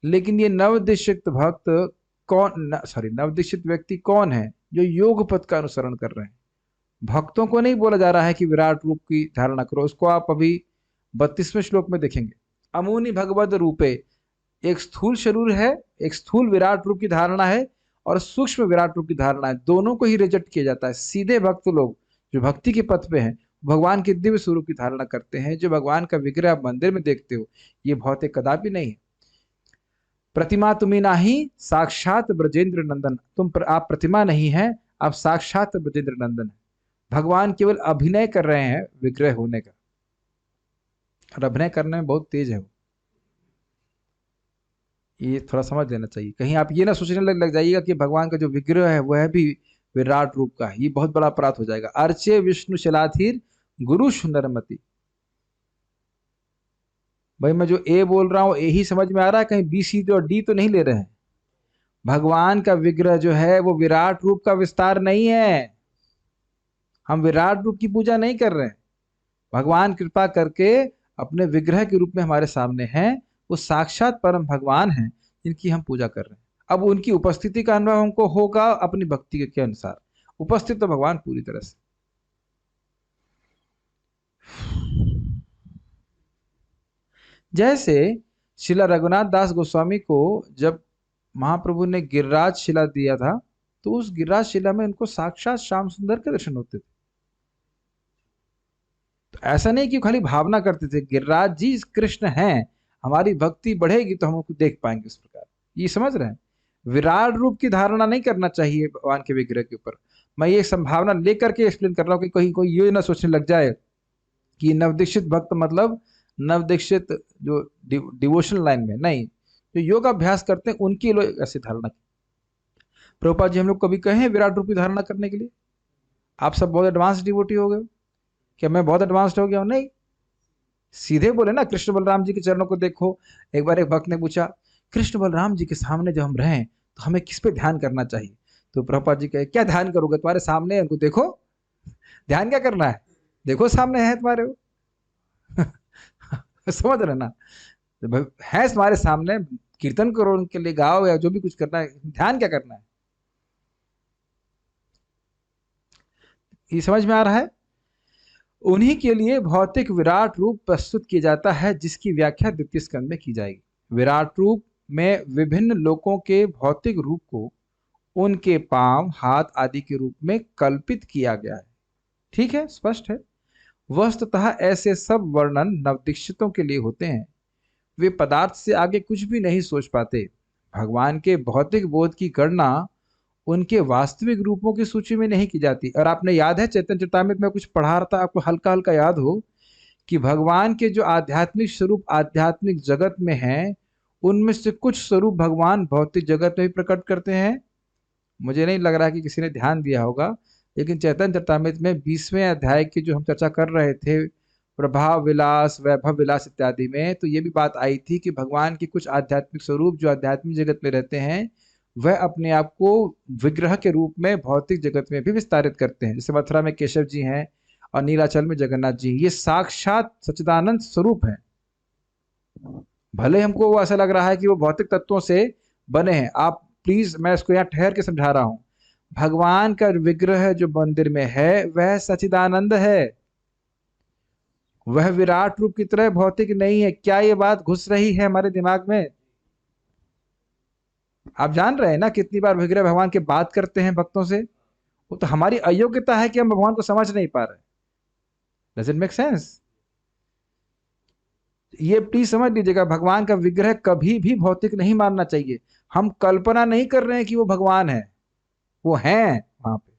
लेकिन ये नवदीक्षित भक्त नवदीक्षित व्यक्ति कौन है? जो योग पथ का अनुसरण कर रहे हैं। भक्तों को नहीं बोला जा रहा है कि विराट रूप की धारणा करो, उसको आप अभी 32वें श्लोक में देखेंगे। अमुनि भगवद रूपे, एक स्थूल शरीर है, एक स्थूल विराट रूप की धारणा है और सूक्ष्म विराट रूप की धारणा है, दोनों को ही रिजेक्ट किया जाता है। सीधे भक्त लोग जो भक्ति के पथ पे हैं, भगवान के दिव्य स्वरूप की धारणा करते हैं। जो भगवान का विग्रह आप मंदिर में देखते हो, ये भौतिक कदापि नहीं है। प्रतिमा तुम्ही नाही, साक्षात ब्रजेंद्र नंदन, आप प्रतिमा नहीं है, आप साक्षात ब्रजेंद्र नंदन है। भगवान केवल अभिनय कर रहे हैं विग्रह होने का, और अभिनय करने में बहुत तेज है वो। ये थोड़ा समझ लेना चाहिए, कहीं आप ये ना सोचने लग जाइएगा कि भगवान का जो विग्रह है वह भी विराट रूप का है, ये बहुत बड़ा अपराध हो जाएगा। अर्चे विष्णु शिलाधीर गुरु सुंदरमति। भाई मैं जो ए बोल रहा हूं ए ही समझ में आ रहा है, कहीं बी सी और डी तो नहीं ले रहे हैं। भगवान का विग्रह जो है वो विराट रूप का विस्तार नहीं है, हम विराट रूप की पूजा नहीं कर रहे हैं। भगवान कृपा करके अपने विग्रह के रूप में हमारे सामने हैं, वो साक्षात परम भगवान हैं जिनकी हम पूजा कर रहे हैं। अब उनकी उपस्थिति का अनुभव हमको होगा अपनी भक्ति के अनुसार। उपस्थित तो भगवान पूरी तरह से। जैसे शिला रघुनाथ दास गोस्वामी को जब महाप्रभु ने गिरिराज शिला दिया था, तो उस गिरिराज शिला में उनको साक्षात श्याम सुंदर के दर्शन होते थे। तो ऐसा नहीं कि खाली भावना करते थे, गिरिराज जी कृष्ण हैं, हमारी भक्ति बढ़ेगी तो हम उनको देख पाएंगे उस प्रकार। ये समझ रहे हैं, विराट रूप की धारणा नहीं करना चाहिए भगवान के विग्रह के ऊपर। मैं ये संभावना लेकर के एक्सप्लेन कर रहा हूँ कि कहीं कोई ये ना सोचने लग जाए कि नवदीक्षित भक्त मतलब नवदीक्षित जो डिवोशनल लाइन में नहीं, जो योग अभ्यास करते हैं उनकी लोग ऐसी धारणा की। प्रभुपाद जी हम लोग कभी कहे हैं विराट रूप की धारणा करने के लिए? आप सब बहुत एडवांस डिवोटी हो गए हो क्या? मैं बहुत एडवांस्ड हो गया हूँ? नहीं, सीधे बोले ना, कृष्ण बलराम जी के चरणों को देखो। एक बार एक भक्त ने पूछा, कृष्ण बलराम जी के सामने जब हम रहें तो हमें किस पे ध्यान करना चाहिए? तो प्रभुपाद जी कहे, क्या ध्यान करोगे, तुम्हारे सामने है, उनको देखो, ध्यान क्या करना है, देखो सामने है तुम्हारे वो। समझ रहे ना? तो भाई है तुम्हारे सामने, कीर्तन करो उनके लिए, गाओ या जो भी कुछ करना है, ध्यान क्या करना है? ये समझ में आ रहा है? उन्हीं के लिए भौतिक विराट रूप प्रस्तुत किया जाता है, जिसकी व्याख्या द्वितीय स्कंद में की जाएगी। विराट रूप में विभिन्न लोकों के भौतिक रूप को उनके पांव, हाथ आदि के रूप में कल्पित किया गया है। ठीक है, स्पष्ट है। वस्तुतः ऐसे सब वर्णन नवदीक्षितों के लिए होते हैं। वे पदार्थ से आगे कुछ भी नहीं सोच पाते। भगवान के भौतिक बोध की गणना उनके वास्तविक रूपों की सूची में नहीं की जाती। और आपने याद है चैतन्य चरितामृत में कुछ पढ़ा रहा था, आपको हल्का हल्का याद हो कि भगवान के जो आध्यात्मिक स्वरूप आध्यात्मिक जगत में हैं, उनमें से कुछ स्वरूप भगवान भौतिक जगत में भी प्रकट करते हैं। मुझे नहीं लग रहा कि किसी ने ध्यान दिया होगा, लेकिन चैतन्य चरितामृत में 20वें अध्याय की जो हम चर्चा कर रहे थे, प्रभाव विलास, वैभव विलास इत्यादि में, तो ये भी बात आई थी कि भगवान के कुछ आध्यात्मिक स्वरूप जो आध्यात्मिक जगत में रहते हैं, वह अपने आप को विग्रह के रूप में भौतिक जगत में भी विस्तारित करते हैं। जैसे मथुरा में केशव जी हैं और नीलाचल में जगन्नाथ जी, ये साक्षात सच्चिदानंद स्वरूप हैं। भले हमको वो ऐसा लग रहा है कि वो भौतिक तत्वों से बने हैं। आप प्लीज, मैं इसको यहाँ ठहर के समझा रहा हूं, भगवान का विग्रह जो मंदिर में है वह सच्चिदानंद है, वह विराट रूप की तरह भौतिक नहीं है। क्या ये बात घुस रही है हमारे दिमाग में? आप जान रहे हैं ना कितनी बार विग्रह भगवान की बात करते हैं भक्तों से। वो तो हमारी अयोग्यता है कि हम भगवान को समझ नहीं पा रहे। Does it make sense? ये प्लीज समझ लीजिएगा, भगवान का विग्रह कभी भी भौतिक नहीं मानना चाहिए। हम कल्पना नहीं कर रहे हैं कि वो भगवान है, वो हैं वहां पे।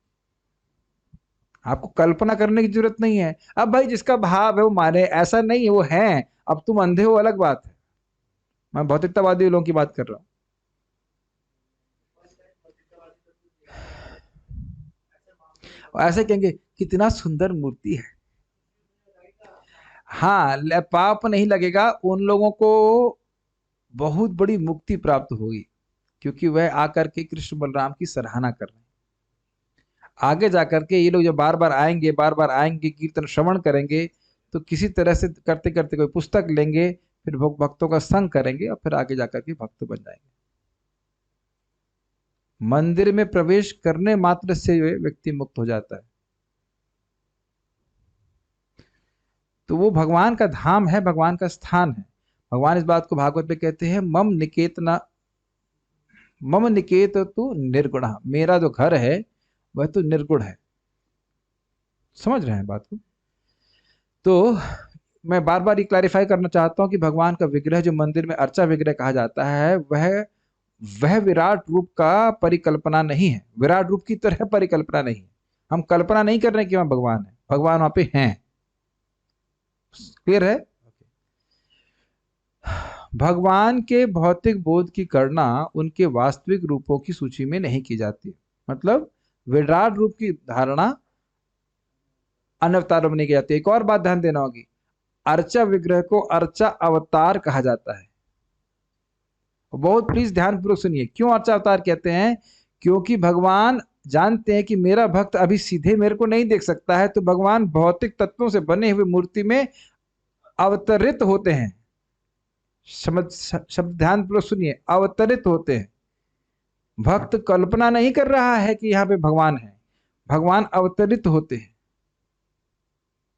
आपको कल्पना करने की जरूरत नहीं है। अब भाई जिसका भाव है वो माने, ऐसा नहीं है, वो हैं। अब तुम अंधे हो अलग बात है, मैं भौतिकतावादी लोगों की बात कर रहा हूं। और ऐसे कहेंगे कितना सुंदर मूर्ति है। हाँ, पाप नहीं लगेगा उन लोगों को, बहुत बड़ी मुक्ति प्राप्त होगी, क्योंकि वह आकर के कृष्ण बलराम की सराहना कर रहे हैं। आगे जाकर के ये लोग जब बार बार आएंगे, बार बार आएंगे, कीर्तन श्रवण करेंगे, तो किसी तरह से करते करते कोई पुस्तक लेंगे, फिर भक्तों का संग करेंगे और फिर आगे जाकर के भक्त बन जाएंगे। मंदिर में प्रवेश करने मात्र से व्यक्ति मुक्त हो जाता है। तो वो भगवान का धाम है, भगवान का स्थान है। भगवान इस बात को भागवत में कहते हैं, मम निकेत तो निर्गुण, मेरा जो घर है वह तो निर्गुण है। समझ रहे हैं बात को? तो मैं बार बार ये क्लैरिफाई करना चाहता हूं कि भगवान का विग्रह जो मंदिर में अर्चा विग्रह कहा जाता है, वह विराट रूप का परिकल्पना नहीं है, विराट रूप की तरह परिकल्पना नहीं है। हम कल्पना नहीं कर रहे कि वहां भगवान है, भगवान वहां पे हैं। क्लियर है? भगवान के भौतिक बोध की गणना उनके वास्तविक रूपों की सूची में नहीं की जाती। मतलब विराट रूप की धारणा अन्य अवतारों में नहीं की जाती। एक और बात ध्यान देना होगी, अर्चा विग्रह को अर्चा अवतार कहा जाता है। बहुत प्लीज ध्यानपूर्वक सुनिए, क्यों अर्चा अवतार कहते हैं? क्योंकि भगवान जानते हैं कि मेरा भक्त अभी सीधे मेरे को नहीं देख सकता है, तो भगवान भौतिक तत्वों से बने हुए मूर्ति में अवतरित होते हैं। शब्द ध्यानपूर्वक सुनिए, अवतरित होते हैं। भक्त कल्पना नहीं कर रहा है कि यहाँ पे भगवान है, भगवान अवतरित होते हैं।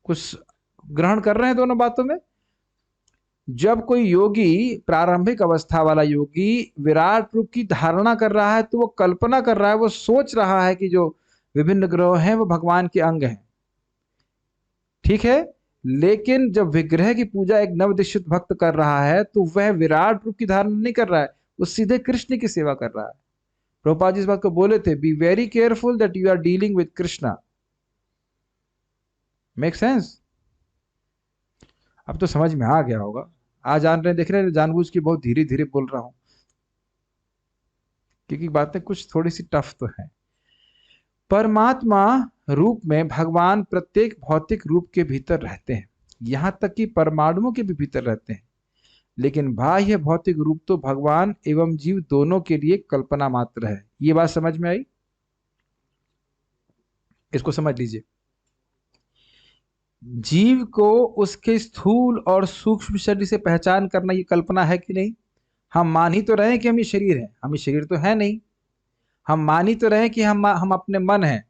कुछ ग्रहण कर रहे हैं दोनों बातों में? जब कोई योगी, प्रारंभिक अवस्था वाला योगी विराट रूप की धारणा कर रहा है, तो वो कल्पना कर रहा है, वो सोच रहा है कि जो विभिन्न ग्रह हैं वो भगवान के अंग हैं। ठीक है, लेकिन जब विग्रह की पूजा एक नवदीक्षित भक्त कर रहा है तो वह विराट रूप की धारण नहीं कर रहा है, वो सीधे कृष्ण की सेवा कर रहा है। प्रभुपाद जी इस बात को बोले थे, be very careful that you are dealing with Krishna. Make sense? अब तो समझ में आ गया होगा। आज जान रहे देख रहे हैं, जानबूझ के बहुत धीरे धीरे बोल रहा हूं क्योंकि बातें कुछ थोड़ी सी टफ तो है। परमात्मा रूप में भगवान प्रत्येक भौतिक रूप के भीतर रहते हैं, यहां तक कि परमाणुओं के भी भीतर रहते हैं, लेकिन बाह्य भौतिक रूप तो भगवान एवं जीव दोनों के लिए कल्पना मात्र है। ये बात समझ में आई? इसको समझ लीजिए। जीव को उसके स्थूल और सूक्ष्म शरीर से पहचान करना ये कल्पना है कि नहीं? हम मान ही तो रहे हैं कि हम ये शरीर है, हम ये शरीर तो है नहीं। हम मान ही तो रहे हैं कि हम अपने मन हैं।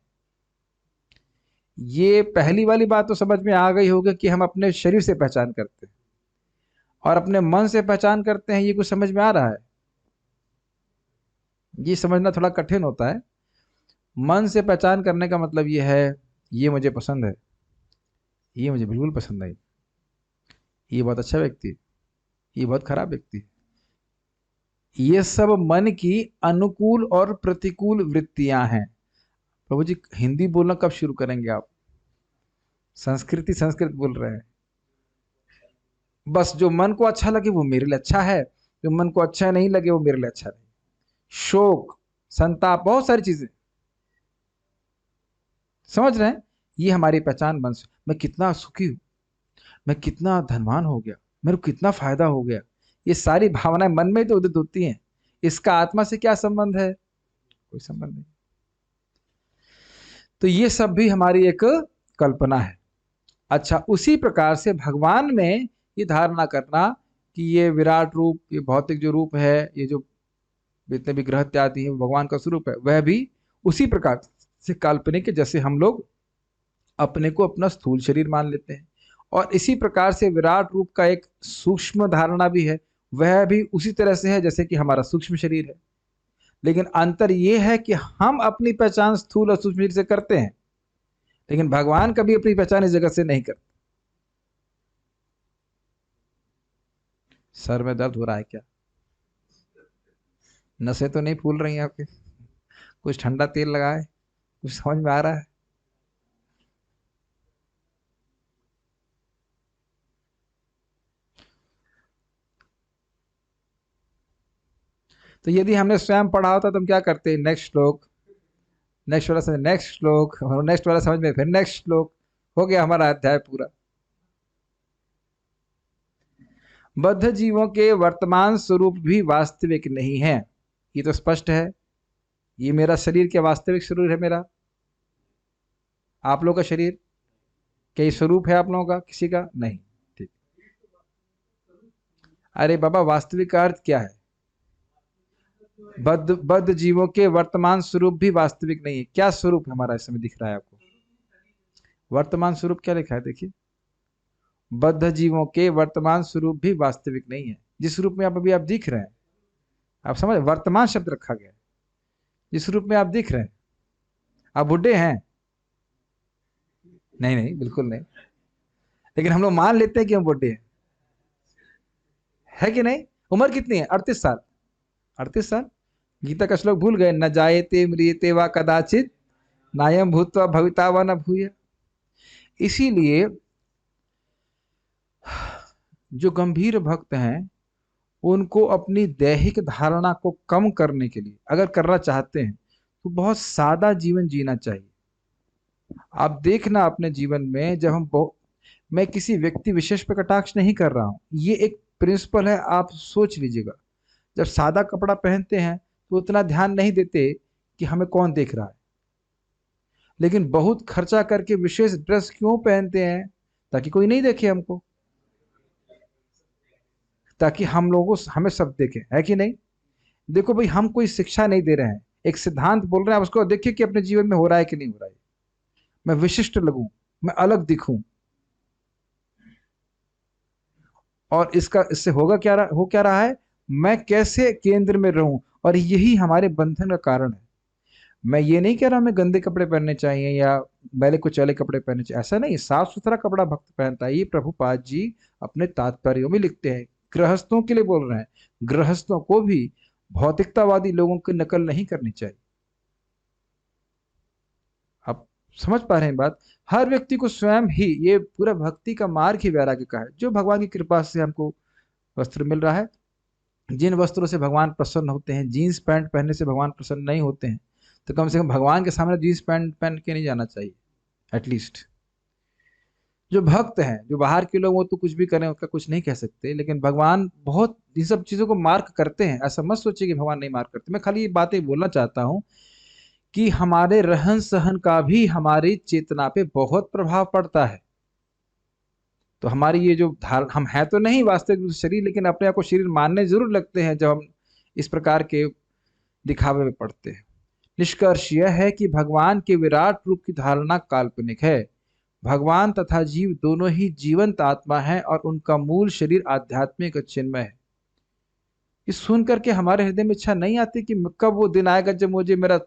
ये पहली वाली बात तो समझ में आ गई होगी कि हम अपने शरीर से पहचान करते हैं और अपने मन से पहचान करते हैं। ये कुछ समझ में आ रहा है? ये समझना थोड़ा कठिन होता है। मन से पहचान करने का मतलब ये है, ये मुझे पसंद है, ये मुझे बिल्कुल पसंद नहीं, ये बहुत अच्छा व्यक्ति है, ये बहुत खराब व्यक्ति है। ये सब मन की अनुकूल और प्रतिकूल वृत्तियां हैं। प्रभु जी हिंदी बोलना कब शुरू करेंगे आप? संस्कृति संस्कृत बोल रहे हैं। बस जो मन को अच्छा लगे वो मेरे लिए अच्छा है, जो मन को अच्छा नहीं लगे वो मेरे लिए अच्छा नहीं। शोक, संताप, बहुत सारी चीजें, समझ रहे हैं? ये हमारी पहचान बन। मैं कितना सुखी हूं, मैं कितना धनवान हो गया, मेरे को कितना फायदा हो गया, ये सारी भावनाएं मन में ही तो उदित होती हैं। इसका आत्मा से क्या संबंध है? कोई संबंध नहीं। तो ये सब भी हमारी एक कल्पना है। अच्छा, उसी प्रकार से भगवान में ये धारणा करना कि ये विराट रूप, ये भौतिक जो रूप है, ये जो जितने भी ग्रह इत्यादि है भगवान का स्वरूप है, वह भी उसी प्रकार से काल्पनिक है जैसे हम लोग अपने को अपना स्थूल शरीर मान लेते हैं। और इसी प्रकार से विराट रूप का एक सूक्ष्म धारणा भी है, वह भी उसी तरह से है जैसे कि हमारा सूक्ष्म शरीर है। लेकिन अंतर यह है कि हम अपनी पहचान स्थूल और सूक्ष्म शरीर से करते हैं, लेकिन भगवान कभी अपनी पहचान इस जगत से नहीं करते। सर में दर्द हो रहा है क्या? नसें तो नहीं फूल रही हैं आपके? कुछ ठंडा तेल लगाए, कुछ समझ में आ रहा है? तो यदि हमने स्वयं पढ़ा होता तो हम क्या करते? नेक्स्ट श्लोक, नेक्स्ट वाला समझ, नेक्स्ट श्लोक, और नेक्स्ट वाला समझ में, फिर नेक्स्ट श्लोक, हो गया हमारा अध्याय पूरा। बद्ध जीवों के वर्तमान स्वरूप भी वास्तविक नहीं है, ये तो स्पष्ट है। ये मेरा शरीर क्या वास्तविक शरीर है मेरा? आप लोगों का शरीर क्या ये स्वरूप है आप लोगों का? किसी का नहीं। ठीक। अरे बाबा, वास्तविक का अर्थ क्या है? बद्ध जीवों के वर्तमान स्वरूप भी वास्तविक नहीं है। क्या स्वरूप हमारा इस समय दिख रहा है आपको? वर्तमान स्वरूप क्या लिखा है देखिए। बद्ध जीवों के वर्तमान स्वरूप भी वास्तविक नहीं है। जिस रूप में आप दिख रहे हैं, आप समझ, वर्तमान शब्द रखा गया है। जिस रूप में आप दिख रहे हैं, आप बुढ़े हैं? नहीं नहीं, बिल्कुल नहीं। लेकिन हम लोग मान लेते हैं कि हम बुढ़े हैं, है कि नहीं? उम्र कितनी है? 38 साल। 38 साल। गीता का श्लोक भूल गए? न जायते म्रियते वा कदाचित नायम भूत्वा भविता वा न भूय। इसीलिए जो गंभीर भक्त हैं उनको अपनी दैहिक धारणा को कम करने के लिए अगर करना चाहते हैं तो बहुत सादा जीवन जीना चाहिए। आप देखना अपने जीवन में, जब मैं किसी व्यक्ति विशेष पर कटाक्ष नहीं कर रहा हूं, ये एक प्रिंसिपल है, आप सोच लीजिएगा। जब सादा कपड़ा पहनते हैं तो उतना ध्यान नहीं देते कि हमें कौन देख रहा है, लेकिन बहुत खर्चा करके विशेष ड्रेस क्यों पहनते हैं? ताकि कोई नहीं देखे हमको, ताकि हम लोगों को हमें सब देखें, है कि नहीं? देखो भाई, हम कोई शिक्षा नहीं दे रहे हैं, एक सिद्धांत बोल रहे हैं, आप उसको देखिए कि अपने जीवन में हो रहा है कि नहीं हो रहा है। मैं विशिष्ट लगूं, मैं अलग दिखूं, और इससे होगा क्या हो क्या रहा है? मैं कैसे केंद्र में रहूं, और यही हमारे बंधन का कारण है। मैं ये नहीं कह रहा हमें गंदे कपड़े पहनने चाहिए या मैले कुचैले कपड़े पहनने चाहिए, ऐसा नहीं। साफ सुथरा कपड़ा भक्त पहनता है, ये प्रभुपाद जी अपने तात्पर्यों में लिखते हैं। गृहस्थों के लिए बोल रहे हैं, गृहस्थों को भी भौतिकतावादी लोगों की नकल नहीं करनी चाहिए। आप समझ पा रहे हैं बात? हर व्यक्ति को स्वयं ही, ये पूरा भक्ति का मार्ग ही वैराग्य का है। जो भगवान की कृपा से हमको वस्त्र मिल रहा है, जिन वस्त्रों से भगवान प्रसन्न होते हैं, जीन्स पैंट पहनने से भगवान प्रसन्न नहीं होते हैं, तो कम से कम भगवान के सामने जीन्स पैंट पहन के नहीं जाना चाहिए एटलीस्ट। जो भक्त हैं, जो बाहर के लोग, वो तो कुछ भी करें, उसका कुछ नहीं कह सकते, लेकिन भगवान बहुत इन सब चीजों को मार्क करते हैं। ऐसा मत सोचिए कि भगवान नहीं मार्क करते। मैं खाली ये बातें बोलना चाहता हूँ कि हमारे रहन सहन का भी हमारी चेतना पे बहुत प्रभाव पड़ता है। तो हमारी ये जो हम हैं तो नहीं वास्तविक रूप से शरीर, लेकिन अपने आप को शरीर मानने जरूर लगते हैं जब हम इस प्रकार के दिखावे में पड़ते हैं। निष्कर्ष यह है कि भगवान के विराट रूप की धारणा काल्पनिक है। भगवान तथा जीव दोनों ही जीवंत आत्मा है और उनका मूल शरीर आध्यात्मिक चिन्मय है। ये सुन करके हमारे हृदय में इच्छा नहीं आती कि कब वो दिन आएगा जब मुझे मेरा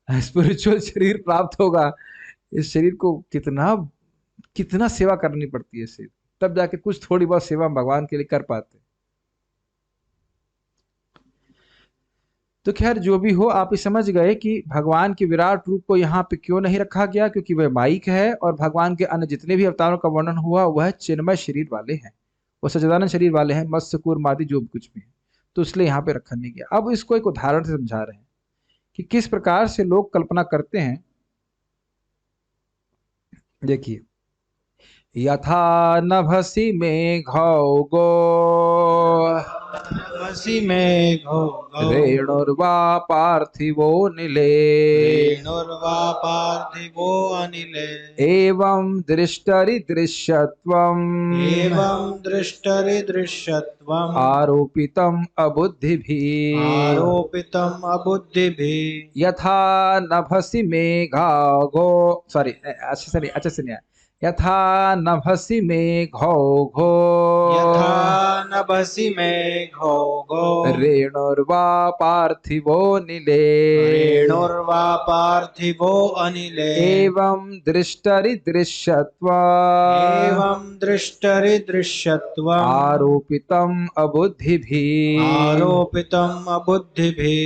स्पिरिचुअल शरीर प्राप्त होगा। इस शरीर को कितना कितना सेवा करनी पड़ती है इससे, तब जाके कुछ थोड़ी बहुत सेवा भगवान के लिए कर पाते। तो खैर जो भी हो, आप ये समझ गए कि भगवान के विराट रूप को यहाँ पे क्यों नहीं रखा गया, क्योंकि वह माइक है और भगवान के अन्य जितने भी अवतारों का वर्णन हुआ वह चिन्मय शरीर वाले हैं, वो सच्चिदानंद शरीर वाले हैं, मत्स्य कूर्म आदि जो भी कुछ भी है, तो इसलिए यहाँ पे रखा नहीं गया। अब इसको एक उदाहरण से समझा रहे हैं कि किस प्रकार से लोग कल्पना करते हैं। देखिए, यथा नभसि मेघौ गो वसि मेघो गौ रेणुर्वा पार्थिवो निले रेणुर्वा पार्थिवो अनिले एवं दृष्टरि दृश्यत्वम् एवं दृष्टरिदृश्यत्वम् आरोपितम् अबुद्धिभिः आरोपितम् अबुद्धिभिः यथा नभसि मेघौ अच्छे से नहीं आया। यथा नभसि मेघौ घो यथा नभसि मेघो गो रेणुर्वा पार्थिवो निले रेणुर्वा पार्थिवो अनिले एवं दृष्टरि दृश्यत्वम् एवं दृष्टरिदृश्यत्वम् आरोपितम् अबुद्धिभिः आरोपितम् अबुद्धिभिः।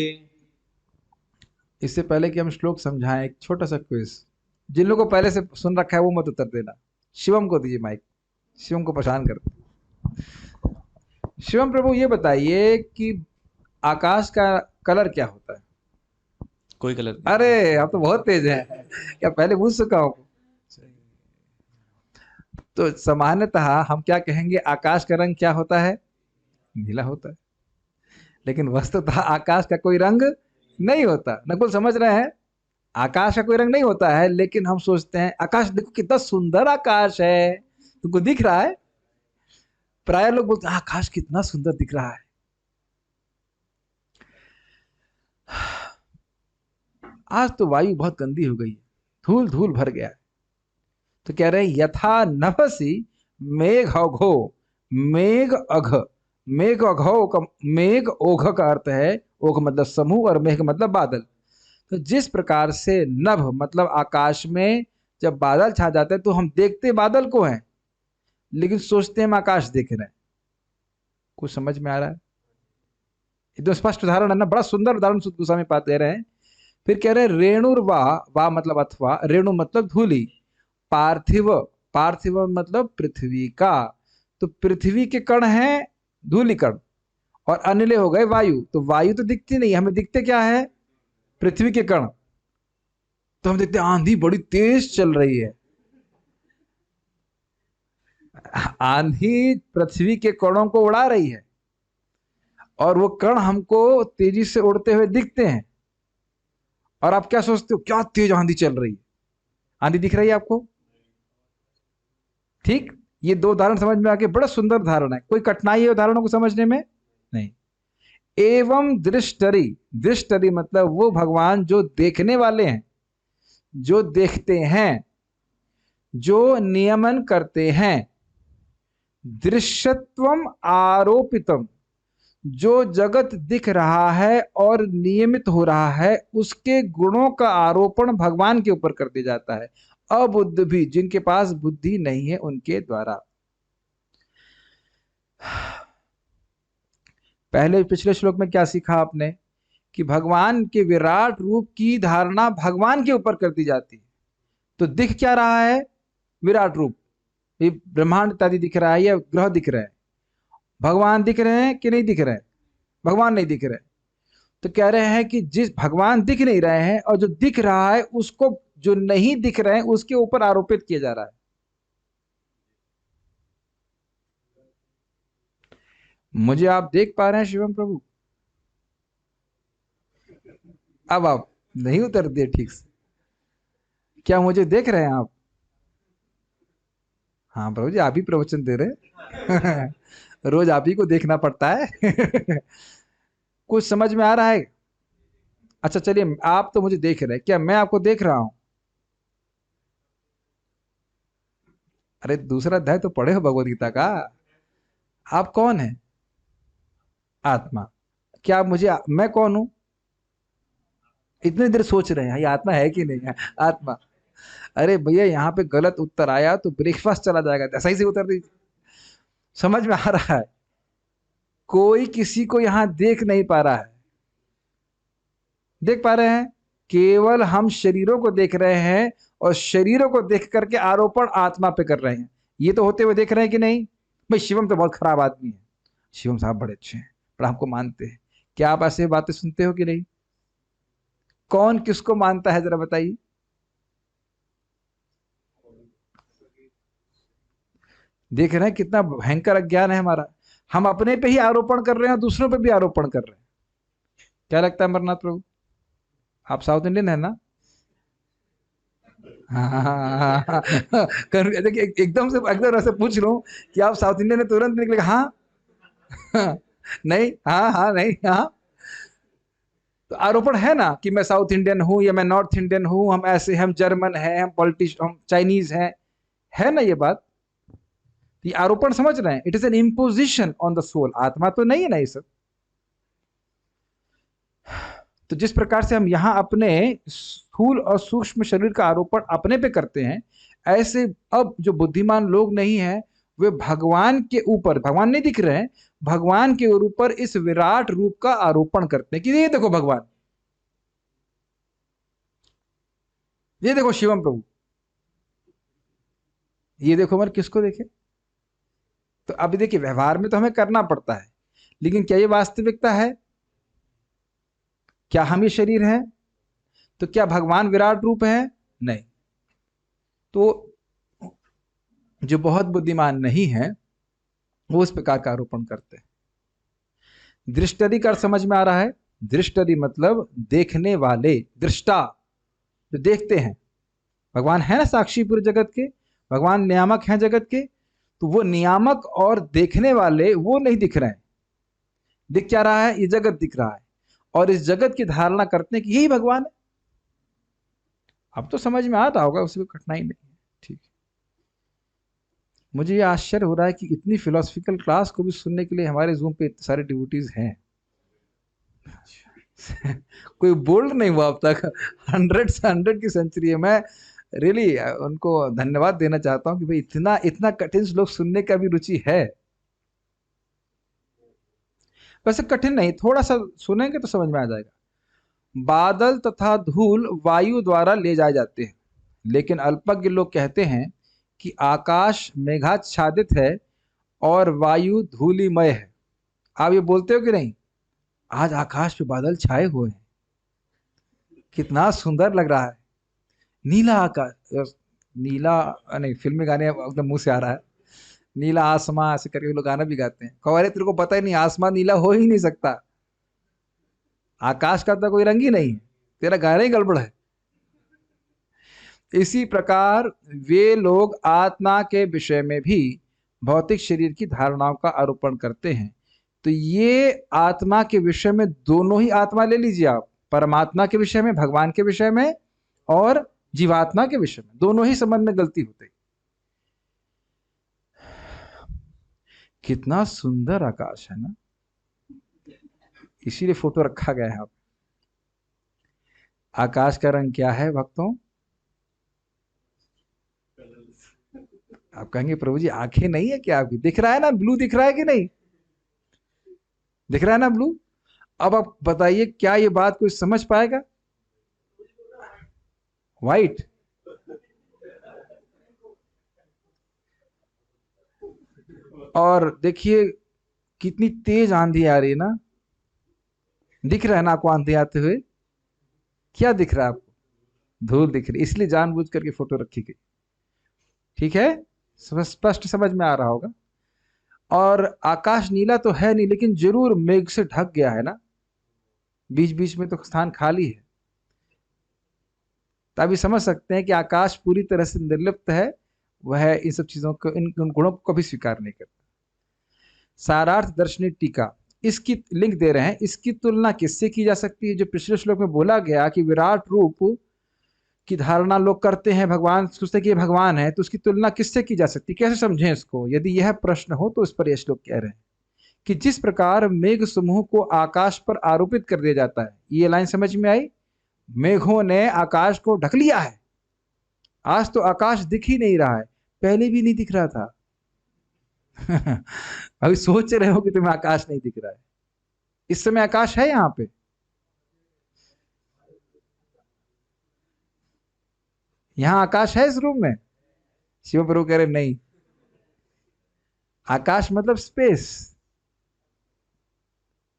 इससे पहले कि हम श्लोक समझाएं, एक छोटा सा क्विज। जिन लोगों को पहले से सुन रखा है वो मत उत्तर देना। शिवम को दीजिए माइक, शिवम को परेशान करते। शिवम प्रभु, ये बताइए कि आकाश का कलर क्या होता है? कोई कलर अरे आप तो बहुत तेज हैं, क्या पहले पूछ चुका हूं? तो सामान्यतः हम क्या कहेंगे, आकाश का रंग क्या होता है? नीला होता है। लेकिन वस्तुतः आकाश का कोई रंग नहीं होता। नकुल समझ रहे हैं? आकाश का कोई रंग नहीं होता है, लेकिन हम सोचते हैं आकाश देखो कितना सुंदर आकाश है, तुमको दिख रहा है? प्राय लोग बोलते हैं आकाश कितना सुंदर दिख रहा है। आज तो वायु बहुत गंदी हो गई है, धूल धूल भर गया है। तो कह रहे हैं यथा नभसि मेघौ, मेघ अघ, मेघ अघौ का मेघ ओघ का अर्थ है, ओघ मतलब समूह और मेघ मतलब बादल। तो जिस प्रकार से नभ मतलब आकाश में जब बादल छा जाते हैं तो हम देखते बादल को हैं, लेकिन सोचते हैं हम आकाश देख रहे हैं। कुछ समझ में आ रहा है? एकदम स्पष्ट उदाहरण है ना, बड़ा सुंदर उदाहरण सुध गोस्वामी पाद दे रहे हैं। फिर कह रहे हैं रेणुर्वा, वा मतलब अथवा, रेणु मतलब धूली, पार्थिव, पार्थिव मतलब पृथ्वी का, तो पृथ्वी के कण हैं धूली कण, और अनिले हो गए वायु। तो वायु तो दिखती नहीं, हमें दिखते क्या है? पृथ्वी के कण। तो हम देखते हैं आंधी बड़ी तेज चल रही है, आंधी पृथ्वी के कणों को उड़ा रही है और वो कण हमको तेजी से उड़ते हुए दिखते हैं। और आप क्या सोचते हो, क्या तेज आंधी चल रही है? आंधी दिख रही है आपको? ठीक, ये दो उदाहरण समझ में आके बड़ा सुंदर उदाहरण है। कोई कठिनाई है उदाहरणों को समझने में? नहीं। एवं दृष्टरि, दृष्टरि मतलब वो भगवान जो देखने वाले हैं, जो देखते हैं, जो नियमन करते हैं। दृश्यत्वम आरोपितम, जो जगत दिख रहा है और नियमित हो रहा है उसके गुणों का आरोपण भगवान के ऊपर कर दिया जाता है, अबुद्ध भी, जिनके पास बुद्धि नहीं है उनके द्वारा। पहले पिछले श्लोक में क्या सीखा आपने कि भगवान के विराट रूप की धारणा भगवान के ऊपर कर दी जाती है। तो दिख क्या रहा है? विराट रूप, ये ब्रह्मांड इत्यादि दिख रहा है या ग्रह दिख रहे हैं? भगवान दिख रहे हैं कि नहीं दिख रहे हैं? भगवान नहीं दिख रहे। तो कह रहे हैं कि जिस भगवान दिख नहीं रहे हैं और जो दिख रहा है उसको जो नहीं दिख रहे हैं उसके ऊपर आरोपित किया जा रहा है। मुझे आप देख पा रहे हैं शिवम प्रभु? अब आप नहीं उतर दिए ठीक से। क्या मुझे देख रहे हैं आप? हाँ प्रभु जी, आप ही प्रवचन दे रहे हैं। रोज आप ही को देखना पड़ता है। कुछ समझ में आ रहा है? अच्छा चलिए, आप तो मुझे देख रहे हैं, क्या मैं आपको देख रहा हूं? अरे दूसरा अध्याय तो पढ़े हो भगवत गीता का। आप कौन है? आत्मा। क्या आप मुझे, मैं कौन हूं? इतनी देर सोच रहे हैं ये आत्मा है कि नहीं है आत्मा। अरे भैया यहाँ पे गलत उत्तर आया तो ब्रेकफास्ट चला जाएगा, सही से उत्तर दीजिए। समझ में आ रहा है? कोई किसी को यहां देख नहीं पा रहा है। देख पा रहे हैं? केवल हम शरीरों को देख रहे हैं और शरीरों को देख करके आरोपण आत्मा पे कर रहे हैं। ये तो होते हुए देख रहे हैं कि नहीं? भाई शिवम तो बहुत खराब आदमी है, शिवम साहब बड़े अच्छे हैं, पर हमको मानते हैं। क्या आप ऐसे बातें सुनते हो कि नहीं? कौन किसको मानता है जरा बताइए। देख रहे हैं कितना भयंकर अज्ञान है हमारा। हम अपने पे ही आरोपण कर रहे हैं और दूसरों पे भी आरोपण कर रहे हैं। क्या लगता है अमरनाथ प्रभु? आप साउथ इंडियन है ना? हाँ हाँ हाँ हाँ, हाँ। देखिए एकदम ऐसे पूछ लूं कि आप साउथ इंडियन है, तुरंत निकलेगा हाँ। हाँ, नहीं, हाँ हाँ, नहीं, हाँ। तो आरोपण है ना कि मैं साउथ इंडियन हूं या मैं नॉर्थ इंडियन हूं, हम ऐसे, हम जर्मन हैं, हम पॉलिटिशियन, हम चाइनीज हैं। है ना ये बात? ये आरोपण समझ रहे हैं? It is an imposition on the soul. आत्मा तो नहीं है ना ये सब। तो जिस प्रकार से हम यहाँ अपने स्थूल और सूक्ष्म शरीर का आरोपण अपने पे करते हैं, ऐसे अब जो बुद्धिमान लोग नहीं है वे भगवान के ऊपर, भगवान नहीं दिख रहे हैं, भगवान के ऊपर इस विराट रूप का आरोपण करते हैं कि ये देखो भगवान, ये देखो शिवम प्रभु, ये देखो। मगर किसको देखे? तो अभी देखिए, व्यवहार में तो हमें करना पड़ता है, लेकिन क्या ये वास्तविकता है? क्या हम ये शरीर हैं? तो क्या भगवान विराट रूप है? नहीं। तो जो बहुत बुद्धिमान नहीं है वो इस प्रकार का आरोपण करते हैं। दृष्टि का अर्थ समझ में आ रहा है? दृष्टि मतलब देखने वाले, दृष्टा, जो देखते हैं। भगवान है ना साक्षी पूरे जगत के, भगवान नियामक हैं जगत के। तो वो नियामक और देखने वाले वो नहीं दिख रहे हैं। दिख क्या रहा है? ये जगत दिख रहा है और इस जगत की धारणा करते हैं कि यही भगवान है। अब तो समझ में आता होगा, उसमें कठिनाई नहीं है। ठीक है। मुझे ये आश्चर्य हो रहा है कि इतनी फिलोसफिकल क्लास को भी सुनने के लिए हमारे जूम पे इतने सारे डिवोटीज हैं। कोई बोल्ड नहीं हुआ अब तक। 100 की सेंचुरी है। मैं रियली उनको धन्यवाद देना चाहता हूँ कि भाई इतना इतना कठिन श्लोक सुनने का भी रुचि है। वैसे कठिन नहीं, थोड़ा सा सुनेंगे तो समझ में आ जाएगा। बादल तथा धूल वायु द्वारा ले जाए जाते हैं, लेकिन अल्पज्ञ लोग कहते हैं कि आकाश मेघाच्छादित है और वायु धूलिमय है। आप ये बोलते हो कि नहीं? आज आकाश पे बादल छाए हुए हैं, कितना सुंदर लग रहा है, नीला आकाश, नीला, नहीं फिल्मी गाने एकदम मुंह से आ रहा है, नीला आसमां, ऐसे करके लोग गाना भी गाते हैं। कहो अरे तेरे को पता ही नहीं, आसमान नीला हो ही नहीं सकता, आकाश का तो कोई रंग ही नहीं है, तेरा गाना ही गड़बड़ है। इसी प्रकार वे लोग आत्मा के विषय में भी भौतिक शरीर की धारणाओं का आरोपण करते हैं। तो ये आत्मा के विषय में दोनों ही आत्मा ले लीजिए आप, परमात्मा के विषय में, भगवान के विषय में, और जीवात्मा के विषय में, दोनों ही संबंध में गलती होती। कितना सुंदर आकाश है ना? इसीलिए फोटो रखा गया है यहाँ पे। आकाश का रंग क्या है भक्तों? आप कहेंगे प्रभु जी आंखें नहीं है क्या आपकी? दिख रहा है ना ब्लू, दिख रहा है कि नहीं? दिख रहा है ना ब्लू? अब आप बताइए क्या ये बात कोई समझ पाएगा? व्हाइट। और देखिए कितनी तेज आंधी आ रही है ना। दिख रहा है ना आपको आंधी आते हुए? क्या दिख रहा है आपको? धूल दिख रही, इसलिए जानबूझ करके फोटो रखी गई। ठीक है, स्पष्ट समझ में आ रहा होगा। और आकाश नीला तो है नहीं, लेकिन जरूर मेघ से ढक गया है ना, बीच बीच में तो स्थान खाली है। तभी समझ सकते हैं कि आकाश पूरी तरह से निर्लिप्त है, वह इन सब चीजों को, इन गुणों को कभी स्वीकार नहीं करता। सारार्थ दर्शनी टीका, इसकी लिंक दे रहे हैं, इसकी तुलना किससे की जा सकती है? जो पिछले श्लोक में बोला गया कि विराट रूप की धारणा लोग करते हैं, भगवान सोचते हैं कि ये भगवान है, तो उसकी तुलना किससे की जा सकती है? कैसे समझें इसको? यदि यह प्रश्न हो तो इस पर यह श्लोक कह रहे हैं कि जिस प्रकार मेघ समूह को आकाश पर आरोपित कर दिया जाता है, ये लाइन समझ में आई? मेघों ने आकाश को ढक लिया है, आज तो आकाश दिख ही नहीं रहा है, पहले भी नहीं दिख रहा था। अभी सोच रहे हो कि तुम्हें आकाश नहीं दिख रहा है, इस समय आकाश है यहां पे? यहां आकाश है इस रूम में? शिव प्रभु कह रहे नहीं, आकाश मतलब स्पेस,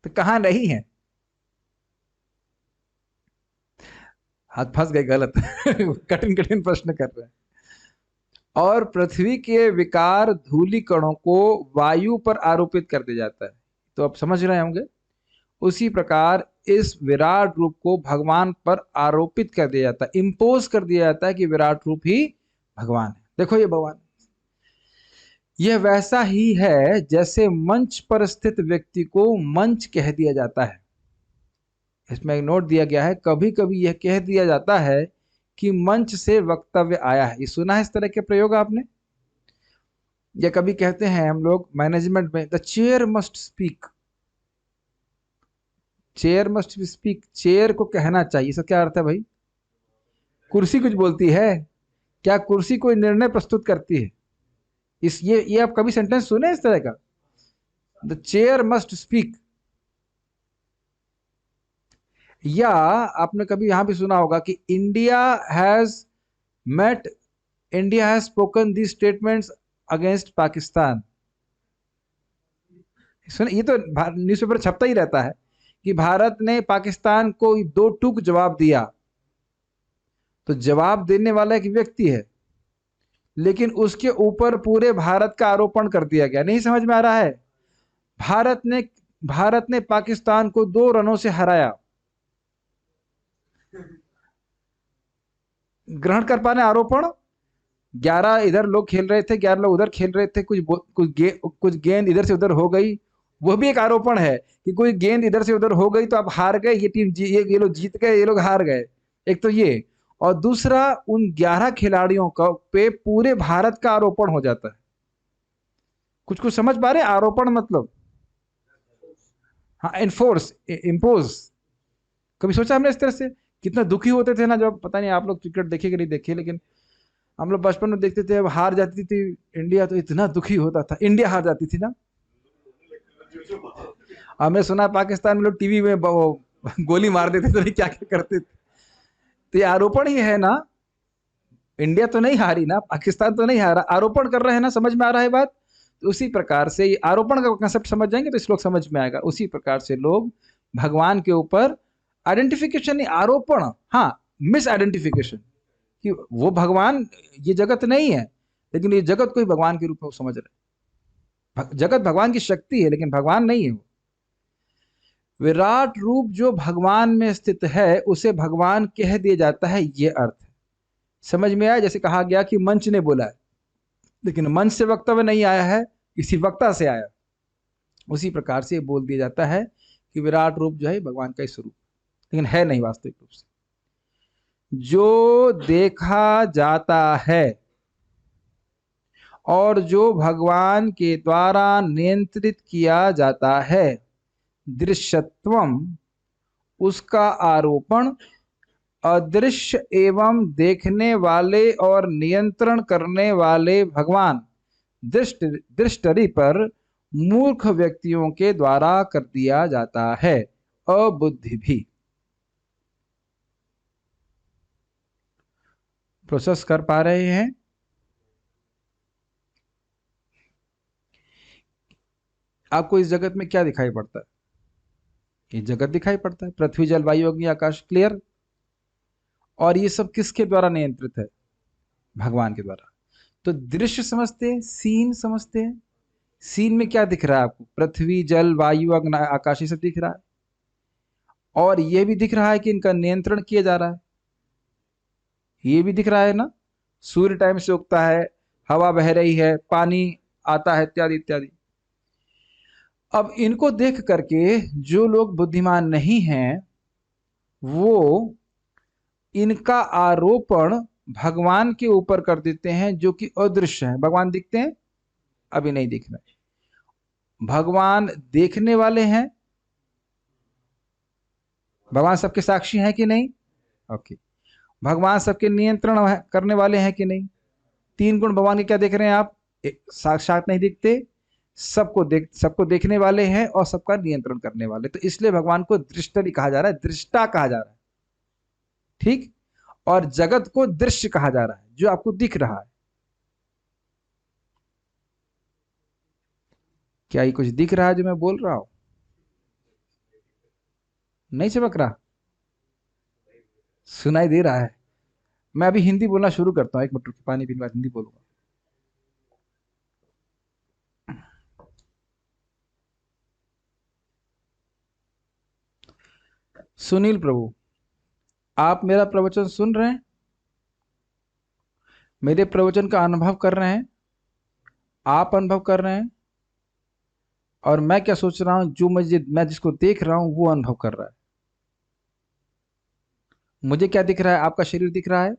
तो कहां नहीं है? हाथ फंस गए, गलत। कठिन कठिन प्रश्न कर रहे हैं। और पृथ्वी के विकार धूलि कणों को वायु पर आरोपित कर दिया जाता है, तो आप समझ रहे होंगे। उसी प्रकार इस विराट रूप को भगवान पर आरोपित कर दिया जाता है, इंपोज कर दिया जाता है कि विराट रूप ही भगवान है। देखो ये भगवान, यह वैसा ही है जैसे मंच पर स्थित व्यक्ति को मंच कह दिया जाता है। इसमें एक नोट दिया गया है, कभी कभी यह कह दिया जाता है कि मंच से वक्तव्य आया है। ये सुना है इस तरह के प्रयोग आपने? या कभी कहते हैं हम लोग मैनेजमेंट में, the chair must speak, chair must speak, chair को कहना चाहिए। इसका क्या अर्थ है भाई? कुर्सी कुछ बोलती है क्या? कुर्सी कोई निर्णय प्रस्तुत करती है? इस ये आप कभी सेंटेंस सुने इस तरह का, द चेयर मस्ट स्पीक? या आपने कभी यहां भी सुना होगा कि India has met, India has spoken the statements against Pakistan. सुन, ये तो न्यूज़पेपर छपता ही रहता है कि भारत ने पाकिस्तान को दो टूक जवाब दिया। तो जवाब देने वाला एक व्यक्ति है, लेकिन उसके ऊपर पूरे भारत का आरोपण कर दिया गया। नहीं समझ में आ रहा है? भारत ने पाकिस्तान को 2 रनों से हराया। ग्रहण कर पाने आरोपण, 11 इधर लोग खेल रहे थे, 11 लोग उधर खेल रहे थे, कुछ गेंद इधर से उधर हो गई, वो भी एक आरोपण है कि कोई गेंद इधर से उधर हो गई तो आप हार गए, ये टीम ये लोग जीत गए, ये लोग हार गए। एक तो ये, और दूसरा उन 11 खिलाड़ियों का पे पूरे भारत का आरोपण हो जाता है। कुछ कुछ समझ पा रहे हैं? आरोपण मतलब, हाँ, एनफोर्स, इम्पोज। कभी सोचा हमने इस तरह से? कितना दुखी होते थे ना जब, पता नहीं आप लोग क्रिकेट देखे कि नहीं देखे, लेकिन हम लोग बचपन में देखते थे, अब हार जाती थी इंडिया तो इतना दुखी होता था, इंडिया हार जाती थी ना। हमने सुना पाकिस्तान में लोग टीवी में गोली मार देते थे, तो क्या क्या करते थे। तो ये आरोपण ही है ना, इंडिया तो नहीं हारी ना, पाकिस्तान तो नहीं हारा, आरोपण कर रहे हैं ना। समझ में आ रहा है बात? तो उसी प्रकार से ये आरोपण का कंसेप्ट समझ जाएंगे तो श्लोक समझ में आएगा। उसी प्रकार से लोग भगवान के ऊपर आइडेंटिफिकेशन नहीं, आरोपण, हाँ, मिस आइडेंटिफिकेशन, कि वो भगवान, ये जगत नहीं है, लेकिन ये जगत को ही भगवान के रूप में वो समझ रहे। जगत भगवान की शक्ति है, लेकिन भगवान नहीं है वो। विराट रूप जो भगवान में स्थित है उसे भगवान कह दिया जाता है, ये अर्थ है। समझ में आया? जैसे कहा गया कि मंच ने बोला है, लेकिन मंच से वक्तव्य नहीं आया है, किसी वक्ता से आया। उसी प्रकार से बोल दिया जाता है कि विराट रूप जो है भगवान का ही स्वरूप, लेकिन है नहीं वास्तविक रूप से। जो देखा जाता है और जो भगवान के द्वारा नियंत्रित किया जाता है, दृश्यत्वम, उसका आरोपण अदृश्य एवं देखने वाले और नियंत्रण करने वाले भगवान दृष्टि पर मूर्ख व्यक्तियों के द्वारा कर दिया जाता है, अबुद्धि भी। प्रोसेस कर पा रहे हैं? आपको इस जगत में क्या दिखाई पड़ता है? ये जगत दिखाई पड़ता है, पृथ्वी जल वायु अग्नि आकाश, क्लियर। और ये सब किसके द्वारा नियंत्रित है? भगवान के द्वारा। तो दृश्य समझते हैं, सीन समझते हैं। सीन में क्या दिख रहा है आपको? पृथ्वी जल वायु अग्नि आकाश, ये सब दिख रहा है। और ये भी दिख रहा है कि इनका नियंत्रण किया जा रहा है, ये भी दिख रहा है ना। सूर्य टाइम से उगता है, हवा बह रही है, पानी आता है, इत्यादि इत्यादि। अब इनको देख करके जो लोग बुद्धिमान नहीं हैं वो इनका आरोपण भगवान के ऊपर कर देते हैं, जो कि अदृश्य है। भगवान दिखते हैं? अभी नहीं दिख रहे। भगवान देखने वाले हैं? भगवान सबके साक्षी हैं कि नहीं? ओके। भगवान सबके नियंत्रण करने वाले हैं कि नहीं? तीन गुण भगवान के क्या देख रहे हैं आप? साक्षात नहीं दिखते, सबको देखने वाले हैं और सबका नियंत्रण करने वाले। तो इसलिए भगवान को दृष्टि कहा जा रहा है, दृष्टा कहा जा रहा है, ठीक। और जगत को दृश्य कहा जा रहा है, जो आपको दिख रहा है। क्या ये कुछ दिख रहा है जो मैं बोल रहा हूं? नहीं चमक रहा? सुनाई दे रहा है? मैं अभी हिंदी बोलना शुरू करता हूं, एक मिनट पानी पीने के बाद हिंदी बोलूंगा। सुनील प्रभु, आप मेरा प्रवचन सुन रहे हैं? मेरे प्रवचन का अनुभव कर रहे हैं? आप अनुभव कर रहे हैं? और मैं क्या सोच रहा हूं, जो मैं जिसको देख रहा हूं वो अनुभव कर रहा है। मुझे क्या दिख रहा है? आपका शरीर दिख रहा है,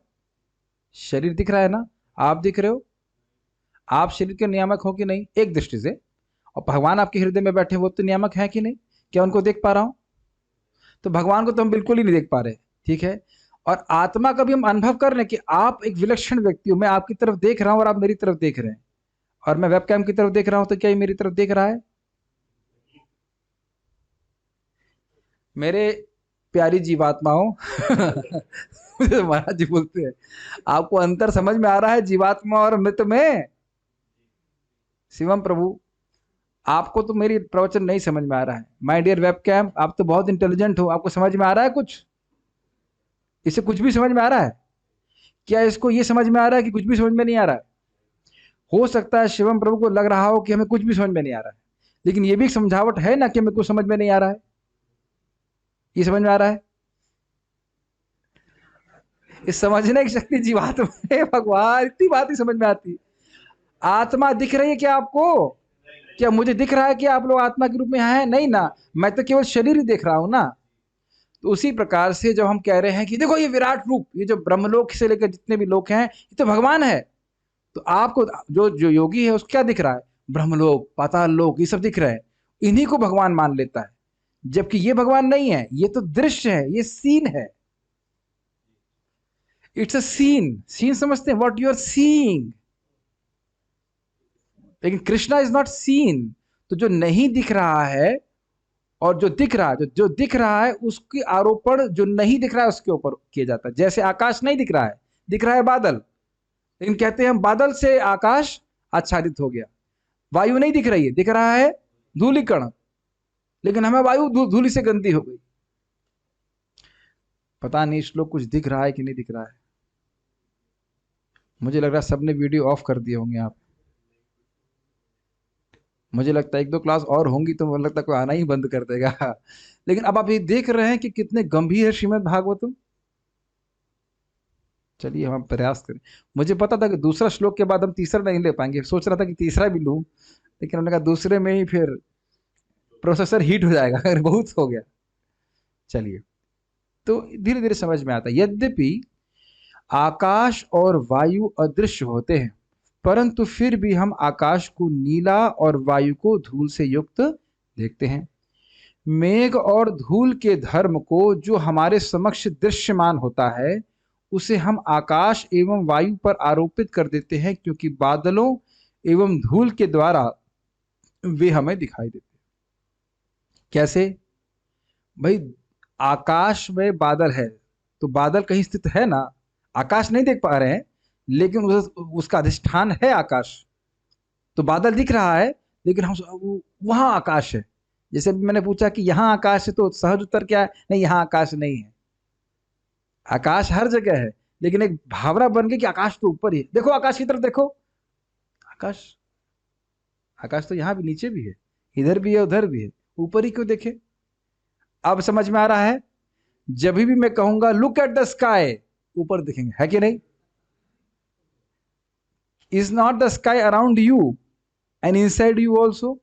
शरीर दिख रहा है ना, आप दिख रहे हो। आप शरीर के नियामक हो कि नहीं? एक दृष्टि से। और भगवान आपके हृदय में बैठे, वो तो नियामक है कि नहीं? क्या उनको देख पा रहा हूं? तो भगवान को तो हम बिल्कुल ही नहीं देख पा रहे, ठीक है। और आत्मा का भी हम अनुभव कर रहे हैं कि आप एक विलक्षण व्यक्ति हो, मैं आपकी तरफ देख रहा हूं और आप मेरी तरफ देख रहे हैं, और मैं वेबकैम की तरफ देख रहा हूं, तो क्या ये मेरी तरफ देख रहा है? मेरे प्यारी जीवात्माओं मुझे महाराज जी बोलते हैं, आपको अंतर समझ में आ रहा है जीवात्मा और मृत में? शिवम प्रभु, आपको तो मेरी प्रवचन नहीं समझ में आ रहा है। माय डियर वेबकैम, आप तो बहुत इंटेलिजेंट हो, आपको समझ में आ रहा है कुछ? इसे कुछ भी समझ में आ रहा है क्या? इसको ये समझ में आ रहा है कि कुछ भी समझ में नहीं आ रहा है? हो सकता है शिवम प्रभु को लग रहा हो कि हमें कुछ भी समझ में नहीं आ रहा है, लेकिन ये भी एक समझावट है ना कि हमें कुछ समझ में नहीं आ रहा है। ये समझ में आ रहा है? इस समझने की शक्ति जीवात्मा है भगवान, इतनी बात ही समझ में आती। आत्मा दिख रही है क्या आपको? क्या मुझे दिख रहा है कि आप लोग आत्मा के रूप में हैं? नहीं ना, मैं तो केवल शरीर ही देख रहा हूं ना। तो उसी प्रकार से जब हम कह रहे हैं कि देखो ये विराट रूप, ये जो ब्रह्मलोक से लेकर जितने भी लोग हैं ये तो भगवान है, तो आपको जो जो योगी है उसको क्या दिख रहा है? ब्रह्मलोक, पाताल लोक, ये सब दिख रहे हैं, इन्हीं को भगवान मान लेता है। जबकि ये भगवान नहीं है, ये तो दृश्य है, ये सीन है। It's a scene. सीन समझते हैं? What you are seeing. लेकिन कृष्णा इज नॉट सीन। तो जो नहीं दिख रहा है और जो दिख रहा है, जो दिख रहा है उसकी आरोपण जो नहीं दिख रहा है उसके ऊपर किया जाता है। जैसे आकाश नहीं दिख रहा है, दिख रहा है बादल, लेकिन कहते हैं हम बादल से आकाश आच्छादित हो गया। वायु नहीं दिख रही है, दिख रहा है धूलिकण, लेकिन हमें वायु धूलि से गंदी हो गई। पता नहीं श्लोक कुछ दिख रहा है कि नहीं दिख रहा है। मुझे लग रहा है सबने वीडियो ऑफ कर दिए होंगे आप। मुझे लगता है एक दो क्लास और होंगी तो मुझे लगता है कोई आना ही बंद कर देगा। लेकिन अब आप ये देख रहे हैं कि कितने गंभीर है श्रीमद् भागवतम। चलिए हम प्रयास करें। मुझे पता था कि दूसरा श्लोक के बाद हम तीसरा नहीं ले पाएंगे, सोच रहा था कि तीसरा भी लूं, लेकिन उन्होंने कहा दूसरे में ही फिर प्रोसेसर हीट हो जाएगा, अगर बहुत हो गया। चलिए, तो धीरे धीरे समझ में आता है। यद्यपि आकाश और वायु अदृश्य होते हैं, परंतु फिर भी हम आकाश को नीला और वायु को धूल से युक्त देखते हैं। मेघ और धूल के धर्म को जो हमारे समक्ष दृश्यमान होता है उसे हम आकाश एवं वायु पर आरोपित कर देते हैं, क्योंकि बादलों एवं धूल के द्वारा वे हमें दिखाई देते हैं। कैसे भाई? आकाश में बादल है तो बादल कहीं स्थित है ना, आकाश नहीं देख पा रहे हैं लेकिन उसका अधिष्ठान है आकाश, तो बादल दिख रहा है लेकिन हम वहां आकाश है। जैसे मैंने पूछा कि यहाँ आकाश है तो सहज उत्तर क्या है? नहीं, यहाँ आकाश नहीं है। आकाश हर जगह है लेकिन एक भावना बन गई कि आकाश तो ऊपर ही है। देखो आकाश की तरफ देखो, आकाश आकाश तो यहाँ भी, नीचे भी है, इधर भी है, उधर भी है, ऊपर ही क्यों देखे? अब समझ में आ रहा है? जब भी मैं कहूंगा लुक एट द स्काई, ऊपर दिखेंगे, है कि नहीं? Is not the sky around you and inside you also?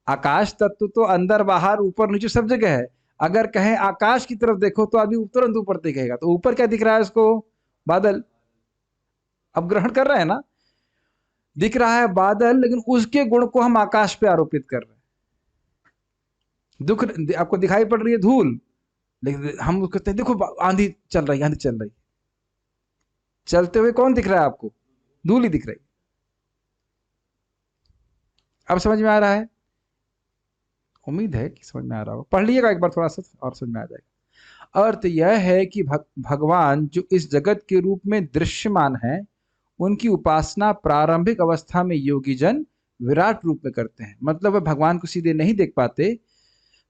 आकाश तत्व तो अंदर बाहर ऊपर नीचे सब जगह है। अगर कहें आकाश की तरफ देखो तो आदमी तुरंत ऊपर दिखेगा, तो ऊपर क्या दिख रहा है उसको? बादल। अब ग्रहण कर रहे हैं ना? दिख रहा है बादल, लेकिन उसके गुण को हम आकाश पे आरोपित कर रहे हैं। दुख आपको दिखाई पड़ रही है धूल, लेकिन हम कहते हैं देखो आंधी चल रही, आंधी चल रही। चलते हुए कौन दिख रहा है आपको? धूल ही दिख रही। अब समझ में आ रहा है? उम्मीद है कि समझ में आ रहा होगा। पढ़ लीजिएगा एक बार थोड़ा सा और समझ में आ जाएगा। अर्थ यह है कि भगवान जो इस जगत के रूप में दृश्यमान है, उनकी उपासना प्रारंभिक अवस्था में योगी जन विराट रूप में करते हैं। मतलब वह भगवान को सीधे नहीं देख पाते,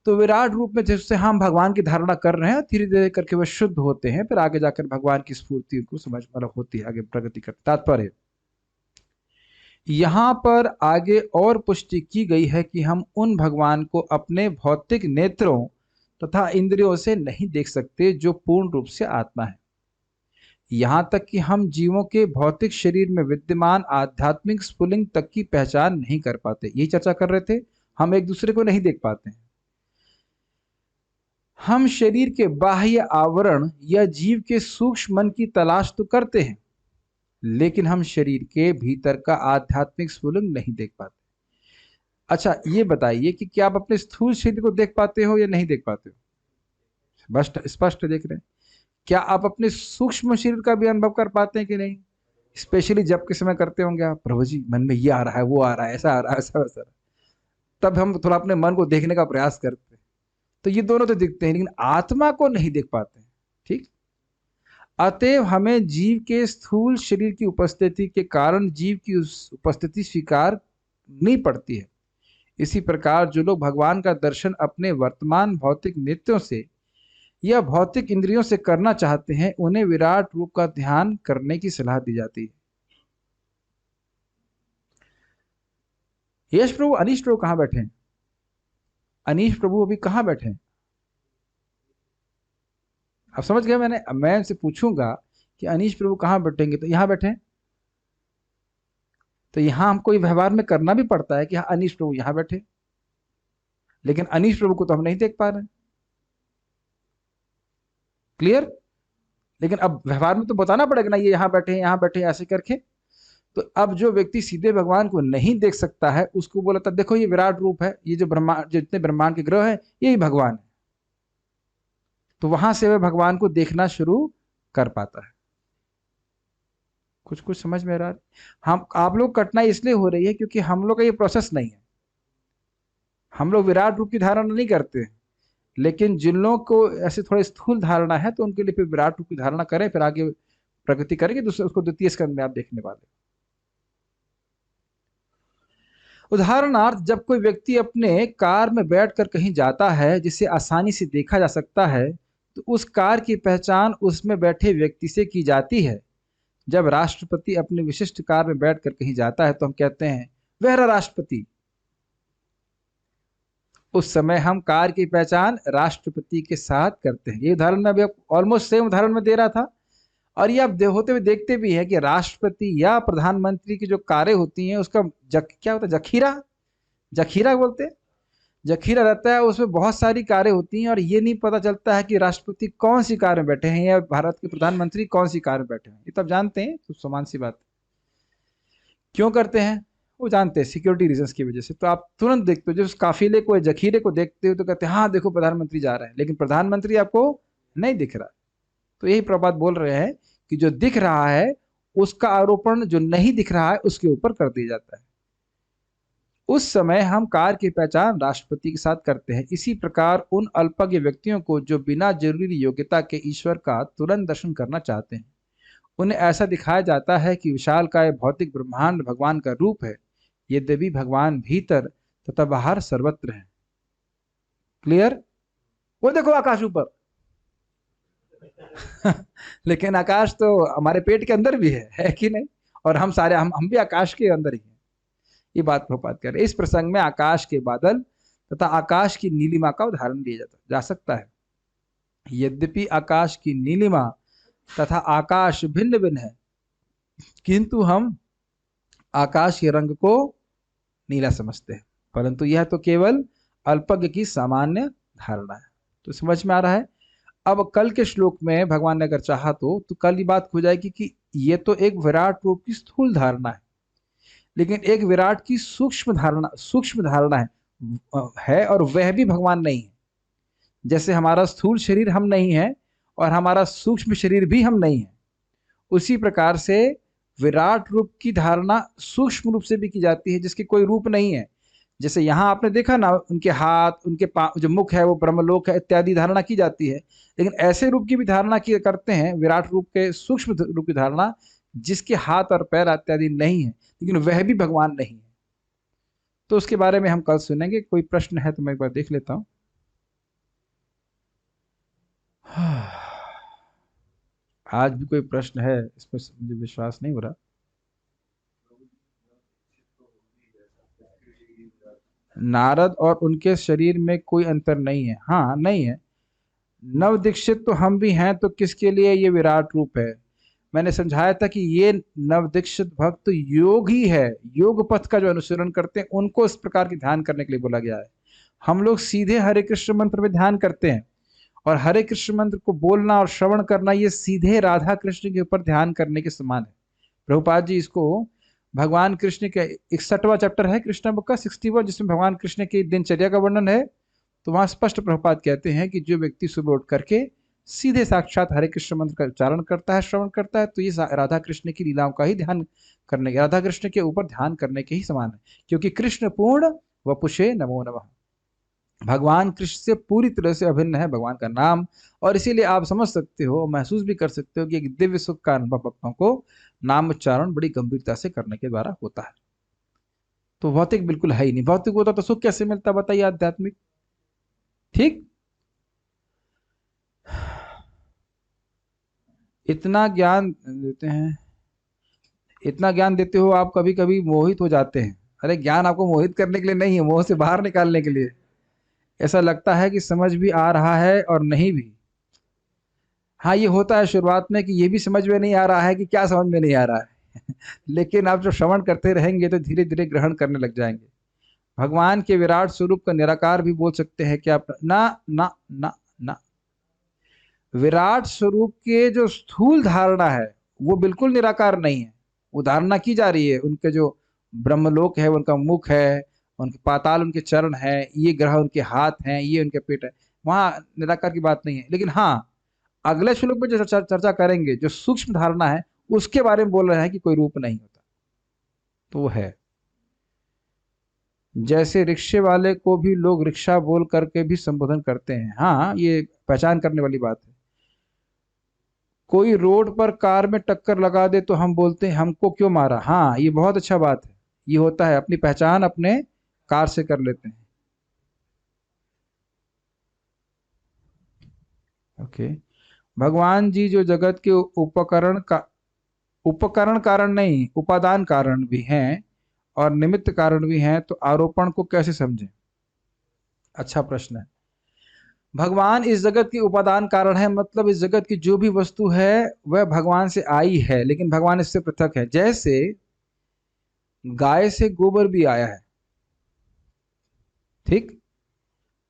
तो विराट रूप में जिससे हम भगवान की धारणा कर रहे हैं, धीरे धीरे करके वह शुद्ध होते हैं, फिर आगे जाकर भगवान की स्फूर्ति उनको समझ मतलब होती है, आगे प्रगति करते। तात्पर्य यहां पर आगे और पुष्टि की गई है कि हम उन भगवान को अपने भौतिक नेत्रों तथा इंद्रियों से नहीं देख सकते जो पूर्ण रूप से आत्मा है। यहां तक कि हम जीवों के भौतिक शरीर में विद्यमान आध्यात्मिक स्फुलिंग तक की पहचान नहीं कर पाते। यही चर्चा कर रहे थे, हम एक दूसरे को नहीं देख पाते हैं। हम शरीर के बाह्य आवरण या जीव के सूक्ष्म मन की तलाश तो करते हैं, लेकिन हम शरीर के भीतर का आध्यात्मिक स्फुलिंग नहीं देख पाते। अच्छा ये बताइए कि क्या आप अपने स्थूल शरीर को देख पाते हो या नहीं देख पाते हो? स्पष्ट देख रहे हैं। क्या आप अपने सूक्ष्म शरीर का भी अनुभव कर पाते हैं कि नहीं? स्पेशली जब के समय करते होंगे आप, प्रभु जी मन में ये आ रहा है, वो आ रहा है, ऐसा आ रहा है, ऐसा वैसा, तब हम थोड़ा अपने मन को देखने का प्रयास करते हैं। तो ये दोनों तो दिखते हैं लेकिन आत्मा को नहीं देख पाते हैं। ठीक, अतएव हमें जीव के स्थूल शरीर की उपस्थिति के कारण जीव की उस उपस्थिति स्वीकार नहीं पड़ती है। इसी प्रकार जो लोग भगवान का दर्शन अपने वर्तमान भौतिक नेत्रों से या भौतिक इंद्रियों से करना चाहते हैं, उन्हें विराट रूप का ध्यान करने की सलाह दी जाती है। यश प्रभु, अनीश प्रभु कहां बैठे हैं? अनीश प्रभु अभी कहां बैठे हैं? आप समझ गए? मैं इनसे पूछूंगा कि अनीश प्रभु कहां बैठेंगे, तो यहां बैठे हैं। तो यहां हमको ये व्यवहार में करना भी पड़ता है कि हाँ अनीश प्रभु यहां बैठे, लेकिन अनीश प्रभु को तो हम नहीं देख पा रहे हैं। क्लियर? लेकिन अब व्यवहार में तो बताना पड़ेगा ना, ये यहां बैठे, यहां बैठे, ऐसे करके। तो अब जो व्यक्ति सीधे भगवान को नहीं देख सकता है, उसको बोला था देखो ये विराट रूप है, ये जो ब्रह्मांड, जितने ब्रह्मांड के ग्रह है यही भगवान है। तो वहां से वह भगवान को देखना शुरू कर पाता है। कुछ कुछ समझ में आ रहा है? हम आप लोग कठिनाई इसलिए हो रही है क्योंकि हम लोग का ये प्रोसेस नहीं है। हम लोग विराट रूप की धारणा नहीं करते हैं, लेकिन जिन लोगों को ऐसे थोड़े स्थूल धारणा है तो उनके लिए फिर विराट रूप की धारणा करें, फिर आगे प्रगति करेंगे। दूसरे उसको द्वितीय स्कंद में आप देखने वाले। उदाहरणार्थ जब कोई व्यक्ति अपने कार में बैठकर कहीं जाता है जिसे आसानी से देखा जा सकता है, तो उस कार की पहचान उसमें बैठे व्यक्ति से की जाती है। जब राष्ट्रपति अपने विशिष्ट कार में बैठकर कहीं जाता है तो हम कहते हैं वह रहा राष्ट्रपति। उस समय हम कार की पहचान राष्ट्रपति के साथ करते हैं। ये उदाहरण मैं अभी ऑलमोस्ट सेम उदाहरण में दे रहा था, और ये आप होते हुए देखते भी है कि राष्ट्रपति या प्रधानमंत्री की जो कारें होती हैं उसका क्या होता है, जखीरा बोलते हैं, जखीरा रहता है, उसमें बहुत सारी कारें होती हैं और ये नहीं पता चलता है कि राष्ट्रपति कौन सी कार में बैठे हैं या भारत के प्रधानमंत्री कौन सी कार में बैठे हैं। ये तो आप जानते हैं, तो समान सी बात। क्यों करते हैं? वो जानते हैं सिक्योरिटी रीजंस की वजह से। तो आप तुरंत देखते हो, जब उस काफिले को, जखीरे को देखते हो तो कहते हैं हाँ देखो प्रधानमंत्री जा रहे हैं, लेकिन प्रधानमंत्री आपको नहीं दिख रहा। तो यही प्रभात बोल रहे हैं कि जो दिख रहा है उसका आरोपण जो नहीं दिख रहा है उसके ऊपर कर दिया जाता है। उस समय हम कार्य की पहचान राष्ट्रपति के साथ करते हैं। इसी प्रकार उन अल्पज्ञ व्यक्तियों को जो बिना जरूरी योग्यता के ईश्वर का तुरंत दर्शन करना चाहते हैं, उन्हें ऐसा दिखाया जाता है कि विशालकाय भौतिक ब्रह्मांड भगवान का रूप है, यद्यपि भगवान भीतर तथा बाहर सर्वत्र है। क्लियर? वो देखो आकाश ऊपर लेकिन आकाश तो हमारे पेट के अंदर भी है कि नहीं? और हम सारे हम भी आकाश के अंदर ही हैं। ये बात प्रभुपाद कर रहे हैं। इस प्रसंग में आकाश के बादल तथा आकाश की नीलिमा का उदाहरण दिया जा सकता है। यद्यपि आकाश की नीलिमा तथा आकाश भिन्न भिन्न है, किंतु हम आकाश के रंग को नीला समझते हैं, परंतु यह तो केवल अल्पज्ञ की सामान्य धारणा है। तो समझ में आ रहा है? अब कल के श्लोक में भगवान ने अगर चाहा तो कल ये बात हो जाएगी कि ये तो एक विराट रूप की स्थूल धारणा है, लेकिन एक विराट की सूक्ष्म धारणा है और वह भी भगवान नहीं है। जैसे हमारा स्थूल शरीर हम नहीं है और हमारा सूक्ष्म शरीर भी हम नहीं है, उसी प्रकार से विराट रूप की धारणा सूक्ष्म रूप से भी की जाती है जिसकी कोई रूप नहीं है। जैसे यहाँ आपने देखा ना, उनके हाथ, उनके जो मुख है वो ब्रह्मलोक है इत्यादि धारणा की जाती है, लेकिन ऐसे रूप की भी धारणा की करते हैं, विराट रूप के सूक्ष्म रूप की धारणा जिसके हाथ और पैर इत्यादि नहीं है, लेकिन वह भी भगवान नहीं है। तो उसके बारे में हम कल सुनेंगे। कोई प्रश्न है तो मैं एक बार देख लेता हूं। आज भी कोई प्रश्न है इसमें मुझे विश्वास नहीं हो रहा। नारद और उनके शरीर में कोई अंतर नहीं है। हाँ नहीं है। नव दीक्षित तो हम भी हैं, तो किसके लिए ये विराट रूप है? मैंने समझाया था कि ये नव दीक्षित भक्त योग ही है, योग पथ का जो अनुसरण करते हैं उनको इस प्रकार की ध्यान करने के लिए बोला गया है। हम लोग सीधे हरे कृष्ण मंत्र में ध्यान करते हैं, और हरे कृष्ण मंत्र को बोलना और श्रवण करना ये सीधे राधा कृष्ण के ऊपर ध्यान करने के समान है। प्रभुपाद जी इसको भगवान कृष्ण के 61वां चैप्टर है कृष्ण बुक का 61, जिसमें भगवान कृष्ण की दिनचर्या का वर्णन है। तो वहां स्पष्ट प्रभुपाद कहते हैं कि जो व्यक्ति सुबह उठ करके सीधे साक्षात हरे कृष्ण मंत्र का उच्चारण करता है, श्रवण करता है, तो ये राधा कृष्ण की लीलाओं का ही ध्यान करने के, राधा कृष्ण के ऊपर ध्यान करने के ही समान है। क्योंकि कृष्ण पूर्ण वपुषे नमो नमः, भगवान कृष्ण से पूरी तरह से अभिन्न है भगवान का नाम। और इसीलिए आप समझ सकते हो, महसूस भी कर सकते हो कि एक दिव्य सुख का अनुभव भक्तों को नाम उच्चारण बड़ी गंभीरता से करने के द्वारा होता है। तो भौतिक बिल्कुल है ही नहीं। भौतिक होता तो सुख कैसे मिलता बताइए? आध्यात्मिक। ठीक, इतना ज्ञान देते हैं, इतना ज्ञान देते हो आप, कभी कभी मोहित हो जाते हैं। अरे ज्ञान आपको मोहित करने के लिए नहीं है, मोह से बाहर निकालने के लिए। ऐसा लगता है कि समझ भी आ रहा है और नहीं भी। हाँ ये होता है शुरुआत में कि ये भी समझ में नहीं आ रहा है कि क्या समझ में नहीं आ रहा है लेकिन आप जब श्रवण करते रहेंगे तो धीरे धीरे ग्रहण करने लग जाएंगे। भगवान के विराट स्वरूप का निराकार भी बोल सकते हैं कि आप ना ना ना ना, विराट स्वरूप के जो स्थूल धारणा है वो बिल्कुल निराकार नहीं है। वो धारणा की जा रही है, उनके जो ब्रह्मलोक है, उनका मुख है, उनके पाताल उनके चरण है, ये ग्रह उनके हाथ हैं, ये उनके पेट है, वहां निराकार की बात नहीं है। लेकिन हाँ अगले श्लोक में जो चर्चा करेंगे, जो सूक्ष्म धारणा है उसके बारे में बोल रहे हैं कि कोई रूप नहीं होता। तो वो है जैसे रिक्शे वाले को भी लोग रिक्शा बोल करके भी संबोधन करते हैं। हाँ ये पहचान करने वाली बात है। कोई रोड पर कार में टक्कर लगा दे तो हम बोलते हैं हमको क्यों मारा। हाँ ये बहुत अच्छा बात है। ये होता है, अपनी पहचान अपने कार से कर लेते हैं। ओके, भगवान जी जो जगत के उपकरण कारण नहीं, उपादान कारण भी हैं और निमित्त कारण भी हैं, तो आरोपण को कैसे समझें? अच्छा प्रश्न है। भगवान इस जगत के उपादान कारण है, मतलब इस जगत की जो भी वस्तु है वह भगवान से आई है, लेकिन भगवान इससे पृथक है। जैसे गाय से गोबर भी आया है, ठीक,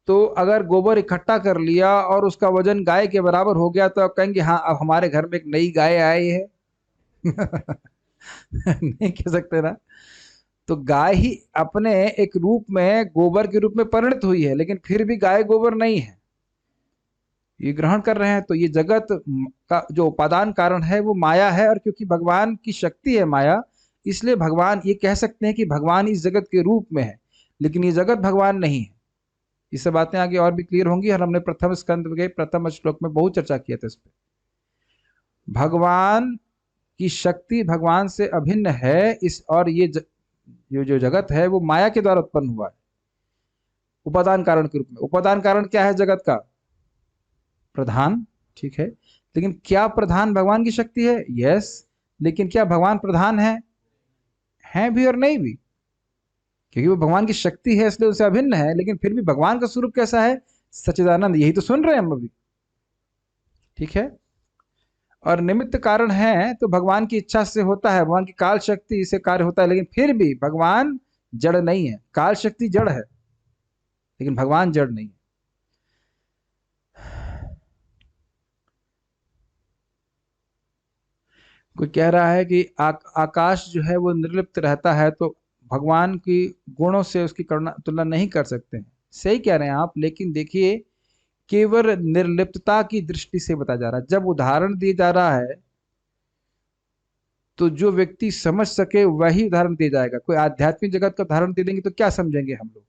तो अगर गोबर इकट्ठा कर लिया और उसका वजन गाय के बराबर हो गया तो आप कहेंगे हाँ अब हमारे घर में एक नई गाय आई है नहीं कह सकते ना। तो गाय ही अपने एक रूप में गोबर के रूप में परिणत हुई है, लेकिन फिर भी गाय गोबर नहीं है, ये ग्रहण कर रहे हैं। तो ये जगत का जो उपादान कारण है वो माया है, और क्योंकि भगवान की शक्ति है माया, इसलिए भगवान ये कह सकते हैं कि भगवान इस जगत के रूप में है, लेकिन ये जगत भगवान नहीं है। ये सब बातें आगे और भी क्लियर होंगी, और हमने प्रथम स्कंद के प्रथम श्लोक में बहुत चर्चा किया था इस पे। भगवान की शक्ति भगवान से अभिन्न है, इस और ये जो जगत है वो माया के द्वारा उत्पन्न हुआ है उपादान कारण के रूप में। उपादान कारण क्या है जगत का? प्रधान, ठीक है। लेकिन क्या प्रधान भगवान की शक्ति है? यस। लेकिन क्या भगवान प्रधान है? हैं भी और नहीं भी, क्योंकि वो भगवान की शक्ति है इसलिए उससे अभिन्न है, लेकिन फिर भी भगवान का स्वरूप कैसा है? सच्चिदानंद। यही तो सुन रहे हैं हम अभी, ठीक है। और निमित्त कारण है तो भगवान की इच्छा से होता है, भगवान की काल शक्ति से कार्य होता है, लेकिन फिर भी भगवान जड़ नहीं है। काल शक्ति जड़ है लेकिन भगवान जड़ नहीं है। कोई कह रहा है कि आकाश जो है वो निर्लिप्त रहता है, तो भगवान की गुणों से उसकी तुलना नहीं कर सकते हैं। सही कह रहे हैं आप, लेकिन देखिए केवल निर्लिप्तता की दृष्टि से बताया जा रहा है। जब उदाहरण दिया जा रहा है तो जो व्यक्ति समझ सके वही उदाहरण दिया जाएगा। कोई आध्यात्मिक जगत का उदाहरण दे देंगे तो क्या समझेंगे हम लोग?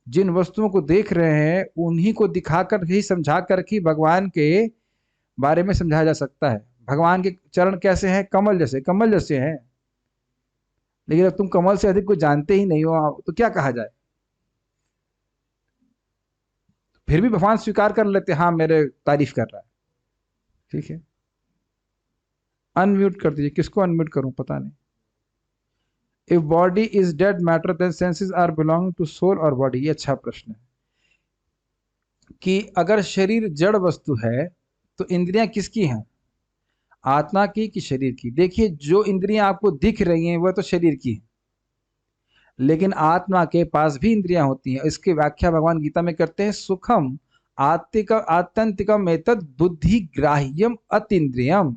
जिन वस्तुओं को देख रहे हैं उन्हीं को दिखाकर ही समझा कर ही भगवान के बारे में समझाया जा सकता है। भगवान के चरण कैसे हैं? कमल जैसे, कमल जैसे हैं। लेकिन अब तुम कमल से अधिक को जानते ही नहीं हो तो क्या कहा जाए? फिर भी भगवान स्वीकार कर लेते, हाँ मेरे तारीफ कर रहा है, ठीक है। अनम्यूट कर दीजिए। किसको अनम्यूट करूं पता नहीं। If body is dead matter then senses are belong to soul और बॉडी। ये अच्छा प्रश्न है कि अगर शरीर जड़ वस्तु है तो इंद्रियां किसकी हैं? आत्मा की कि शरीर की? देखिए जो इंद्रियां आपको दिख रही हैं वह तो शरीर की है, लेकिन आत्मा के पास भी इंद्रियां होती हैं। इसकी व्याख्या भगवान गीता में करते हैं, सुखम आत्यंतिकम एतद बुद्धि ग्राह्यम अतीन्द्रियम।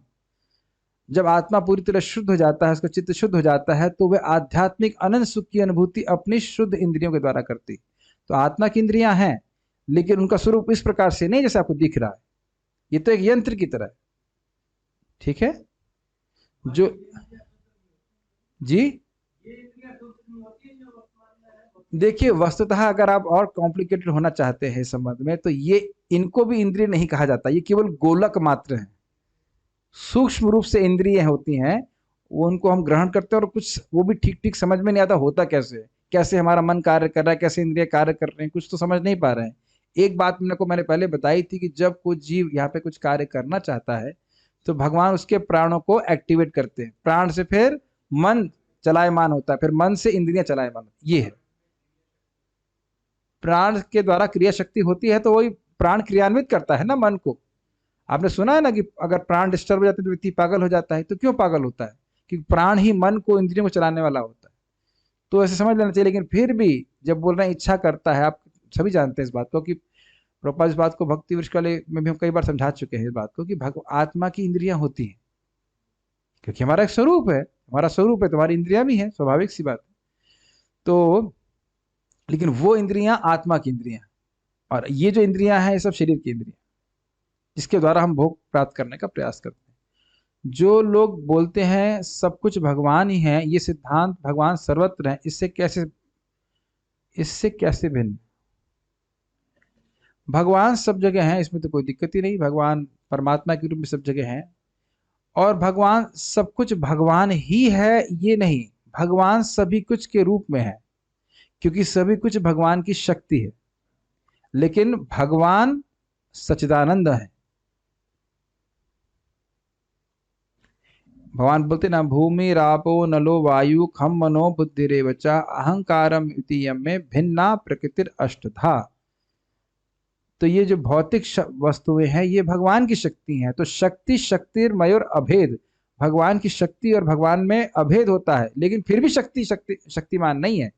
जब आत्मा पूरी तरह शुद्ध हो जाता है, उसका चित्त शुद्ध हो जाता है, तो वह आध्यात्मिक अनंत सुख की अनुभूति अपनी शुद्ध इंद्रियों के द्वारा करती। तो आत्मा की इंद्रियां हैं, लेकिन उनका स्वरूप इस प्रकार से नहीं जैसे आपको दिख रहा है। ये तो एक यंत्र की तरह है, ठीक है। जो जी देखिए वस्तुतः अगर आप और कॉम्प्लिकेटेड होना चाहते हैं इस संबंध में, तो ये इनको भी इंद्रिय नहीं कहा जाता, ये केवल गोलक मात्र है। सूक्ष्म रूप से इंद्रिय होती हैं, वो उनको हम ग्रहण करते हैं, और कुछ वो भी ठीक ठीक समझ में नहीं आता होता कैसे, कैसे हमारा मन कार्य कर रहा है, कैसे इंद्रिय कार्य कर रहे हैं, कुछ तो समझ नहीं पा रहे हैं। एक बात मैंने पहले बताई थी कि जब कोई जीव यहाँ पे कुछ कार्य करना चाहता है तो भगवान उसके प्राणों को एक्टिवेट करते हैं। प्राण से फिर मन चलायमान होता है, फिर मन से इंद्रियां चलायमान, ये है। प्राण के द्वारा क्रिया शक्ति होती है तो वही प्राण क्रियान्वित करता है ना मन को। आपने सुना है ना कि अगर प्राण डिस्टर्ब हो जाते हैं तो व्यक्ति पागल हो जाता है। तो क्यों पागल होता है? कि प्राण ही मन को, इंद्रियों को चलाने वाला होता है। तो ऐसे समझ लेना चाहिए। लेकिन फिर भी जब बोल रहे हैं इच्छा करता है, आप सभी जानते हैं इस बात को कि प्रभुपाद इस बात को भक्ति वृक्ष वाले में भी हम कई बार समझा चुके हैं इस बात को कि आत्मा की इंद्रियां होती हैं, क्योंकि हमारा एक स्वरूप है, हमारा स्वरूप है, तुम्हारी इंद्रियां भी हैं, स्वाभाविक सी बात है। तो लेकिन वो इंद्रियां आत्मा की इंद्रियां, और ये जो इंद्रियां हैं ये सब शरीर की इंद्रियां, जिसके द्वारा हम भोग प्राप्त करने का प्रयास करते हैं। जो लोग बोलते हैं सब कुछ भगवान ही है, ये सिद्धांत भगवान सर्वत्र है, इससे कैसे भिन्न? भगवान सब जगह हैं, इसमें तो कोई दिक्कत ही नहीं। भगवान परमात्मा के रूप में सब जगह हैं, और भगवान सब कुछ भगवान ही है ये नहीं, भगवान सभी कुछ के रूप में है, क्योंकि सभी कुछ भगवान की शक्ति है। लेकिन भगवान सच्चिदानंद है। भगवान बोलते ना, भूमि रापो नलो वायु खम मनो बुद्धिरेवचा अहंकारम इतियम में भिन्ना प्रकृतिर अष्टधा। तो ये जो भौतिक वस्तुएं हैं ये भगवान की शक्ति हैं। तो शक्ति शक्तिर्मयोर अभेद, भगवान की शक्ति और भगवान में अभेद होता है, लेकिन फिर भी शक्तिमान नहीं है।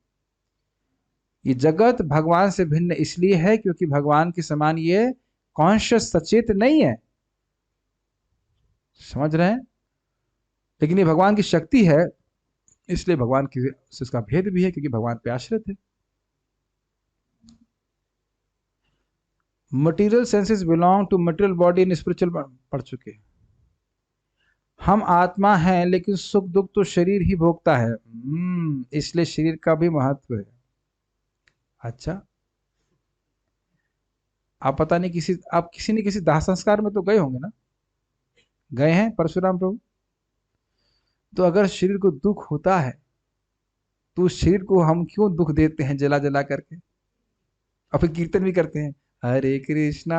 ये जगत भगवान से भिन्न इसलिए है क्योंकि भगवान के समान ये कॉन्शियस सचेत नहीं है, समझ रहे हैं। लेकिन ये भगवान की शक्ति है, इसलिए भगवान की से इसका भेद भी है, क्योंकि भगवान पे आश्रित है। Material senses belong to material body in spiritual पढ़ चुके हैं। हम आत्मा हैं लेकिन सुख दुख तो शरीर ही भोगता है, इसलिए शरीर का भी महत्व है। अच्छा, आप पता नहीं आप किसी न किसी दाह संस्कार में तो गए होंगे ना, गए हैं परशुराम प्रभु? तो अगर शरीर को दुख होता है तो उस शरीर को हम क्यों दुख देते हैं जला जला करके, और फिर कीर्तन भी करते हैं हरे कृष्णा।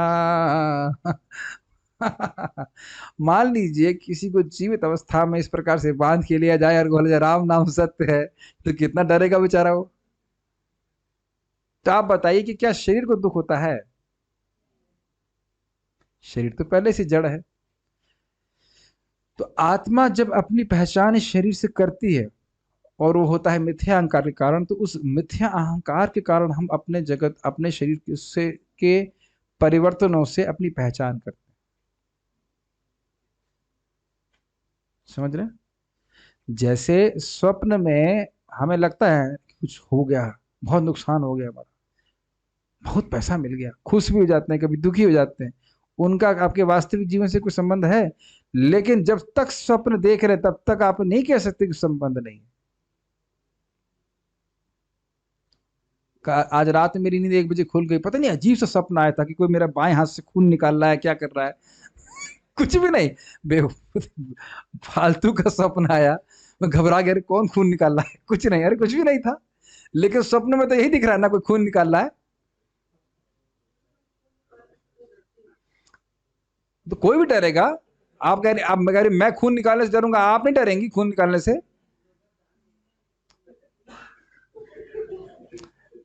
मान लीजिए किसी को जीवित अवस्था में इस प्रकार से बांध के लिया जाए और बोला जाए राम नाम सत्य है, तो कितना डरेगा बेचारा वो। तो आप बताइए कि क्या शरीर को दुख होता है? शरीर तो पहले से जड़ है। तो आत्मा जब अपनी पहचान इस शरीर से करती है और वो होता है मिथ्या अहंकार के कारण, तो उस मिथ्या अहंकार के कारण हम अपने जगत, अपने शरीर के परिवर्तनों से अपनी पहचान करते हैं। समझ रहे हैं? जैसे स्वप्न में हमें लगता है कि कुछ हो गया, बहुत नुकसान हो गया हमारा, बहुत पैसा मिल गया, खुश भी हो जाते हैं, कभी दुखी हो जाते हैं। उनका आपके वास्तविक जीवन से कोई संबंध है? लेकिन जब तक स्वप्न देख रहे तब तक आप नहीं कह सकते कि संबंध नहीं है। आज रात मेरी नींद 1 बजे खुल गई, पता नहीं अजीब सा सपना आया था कि कोई मेरा बाएं हाथ से खून निकाल रहा है, क्या कर रहा है। कुछ भी नहीं, फालतू का सपना आया, मैं घबरा गया, कौन खून निकाल रहा है, कुछ नहीं, अरे कुछ भी नहीं था, लेकिन स्वप्न में तो यही दिख रहा है ना, कोई खून निकाल रहा है। तो कोई भी डरेगा। आप कह रहे मैं खून निकालने से डरूंगा, आप नहीं डरेंगी खून निकालने से?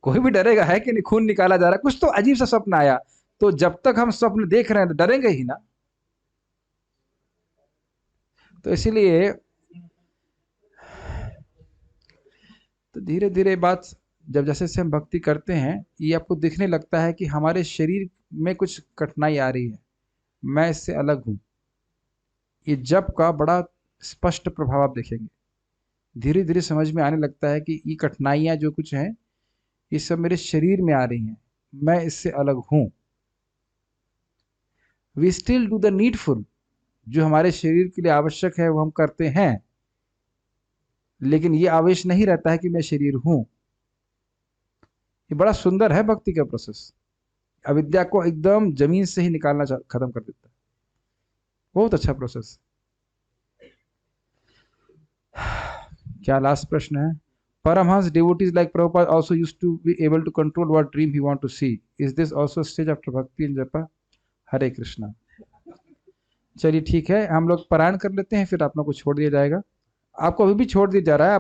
कोई भी डरेगा है कि नहीं? खून निकाला जा रहा है, कुछ तो अजीब सा स्वप्न आया, तो जब तक हम स्वप्न देख रहे हैं तो डरेंगे ही ना। तो इसीलिए तो धीरे धीरे बात, जब जैसे जैसे हम भक्ति करते हैं, ये आपको दिखने लगता है कि हमारे शरीर में कुछ कठिनाई आ रही है, मैं इससे अलग हूं। ये जप का बड़ा स्पष्ट प्रभाव आप देखेंगे। धीरे धीरे समझ में आने लगता है कि ये कठिनाइयां जो कुछ हैं, ये सब मेरे शरीर में आ रही हैं, मैं इससे अलग हूं। We still do the needful, जो हमारे शरीर के लिए आवश्यक है वो हम करते हैं, लेकिन ये आवेश नहीं रहता है कि मैं शरीर हूं। ये बड़ा सुंदर है भक्ति का प्रोसेस, अविद्या को एकदम जमीन से ही निकालना खत्म कर देता है। बहुत अच्छा प्रोसेस। क्या लास्ट प्रश्न है? Paramhans devotees like Prabhupada also used to be able to control what dream he want to see. Is this also a stage after bhakti and japa? हरे कृष्णा। चलिए ठीक है, हम लोग पारायण कर लेते हैं, फिर आप लोग को छोड़ दिया जाएगा। आपको अभी भी छोड़ दिया जा रहा है।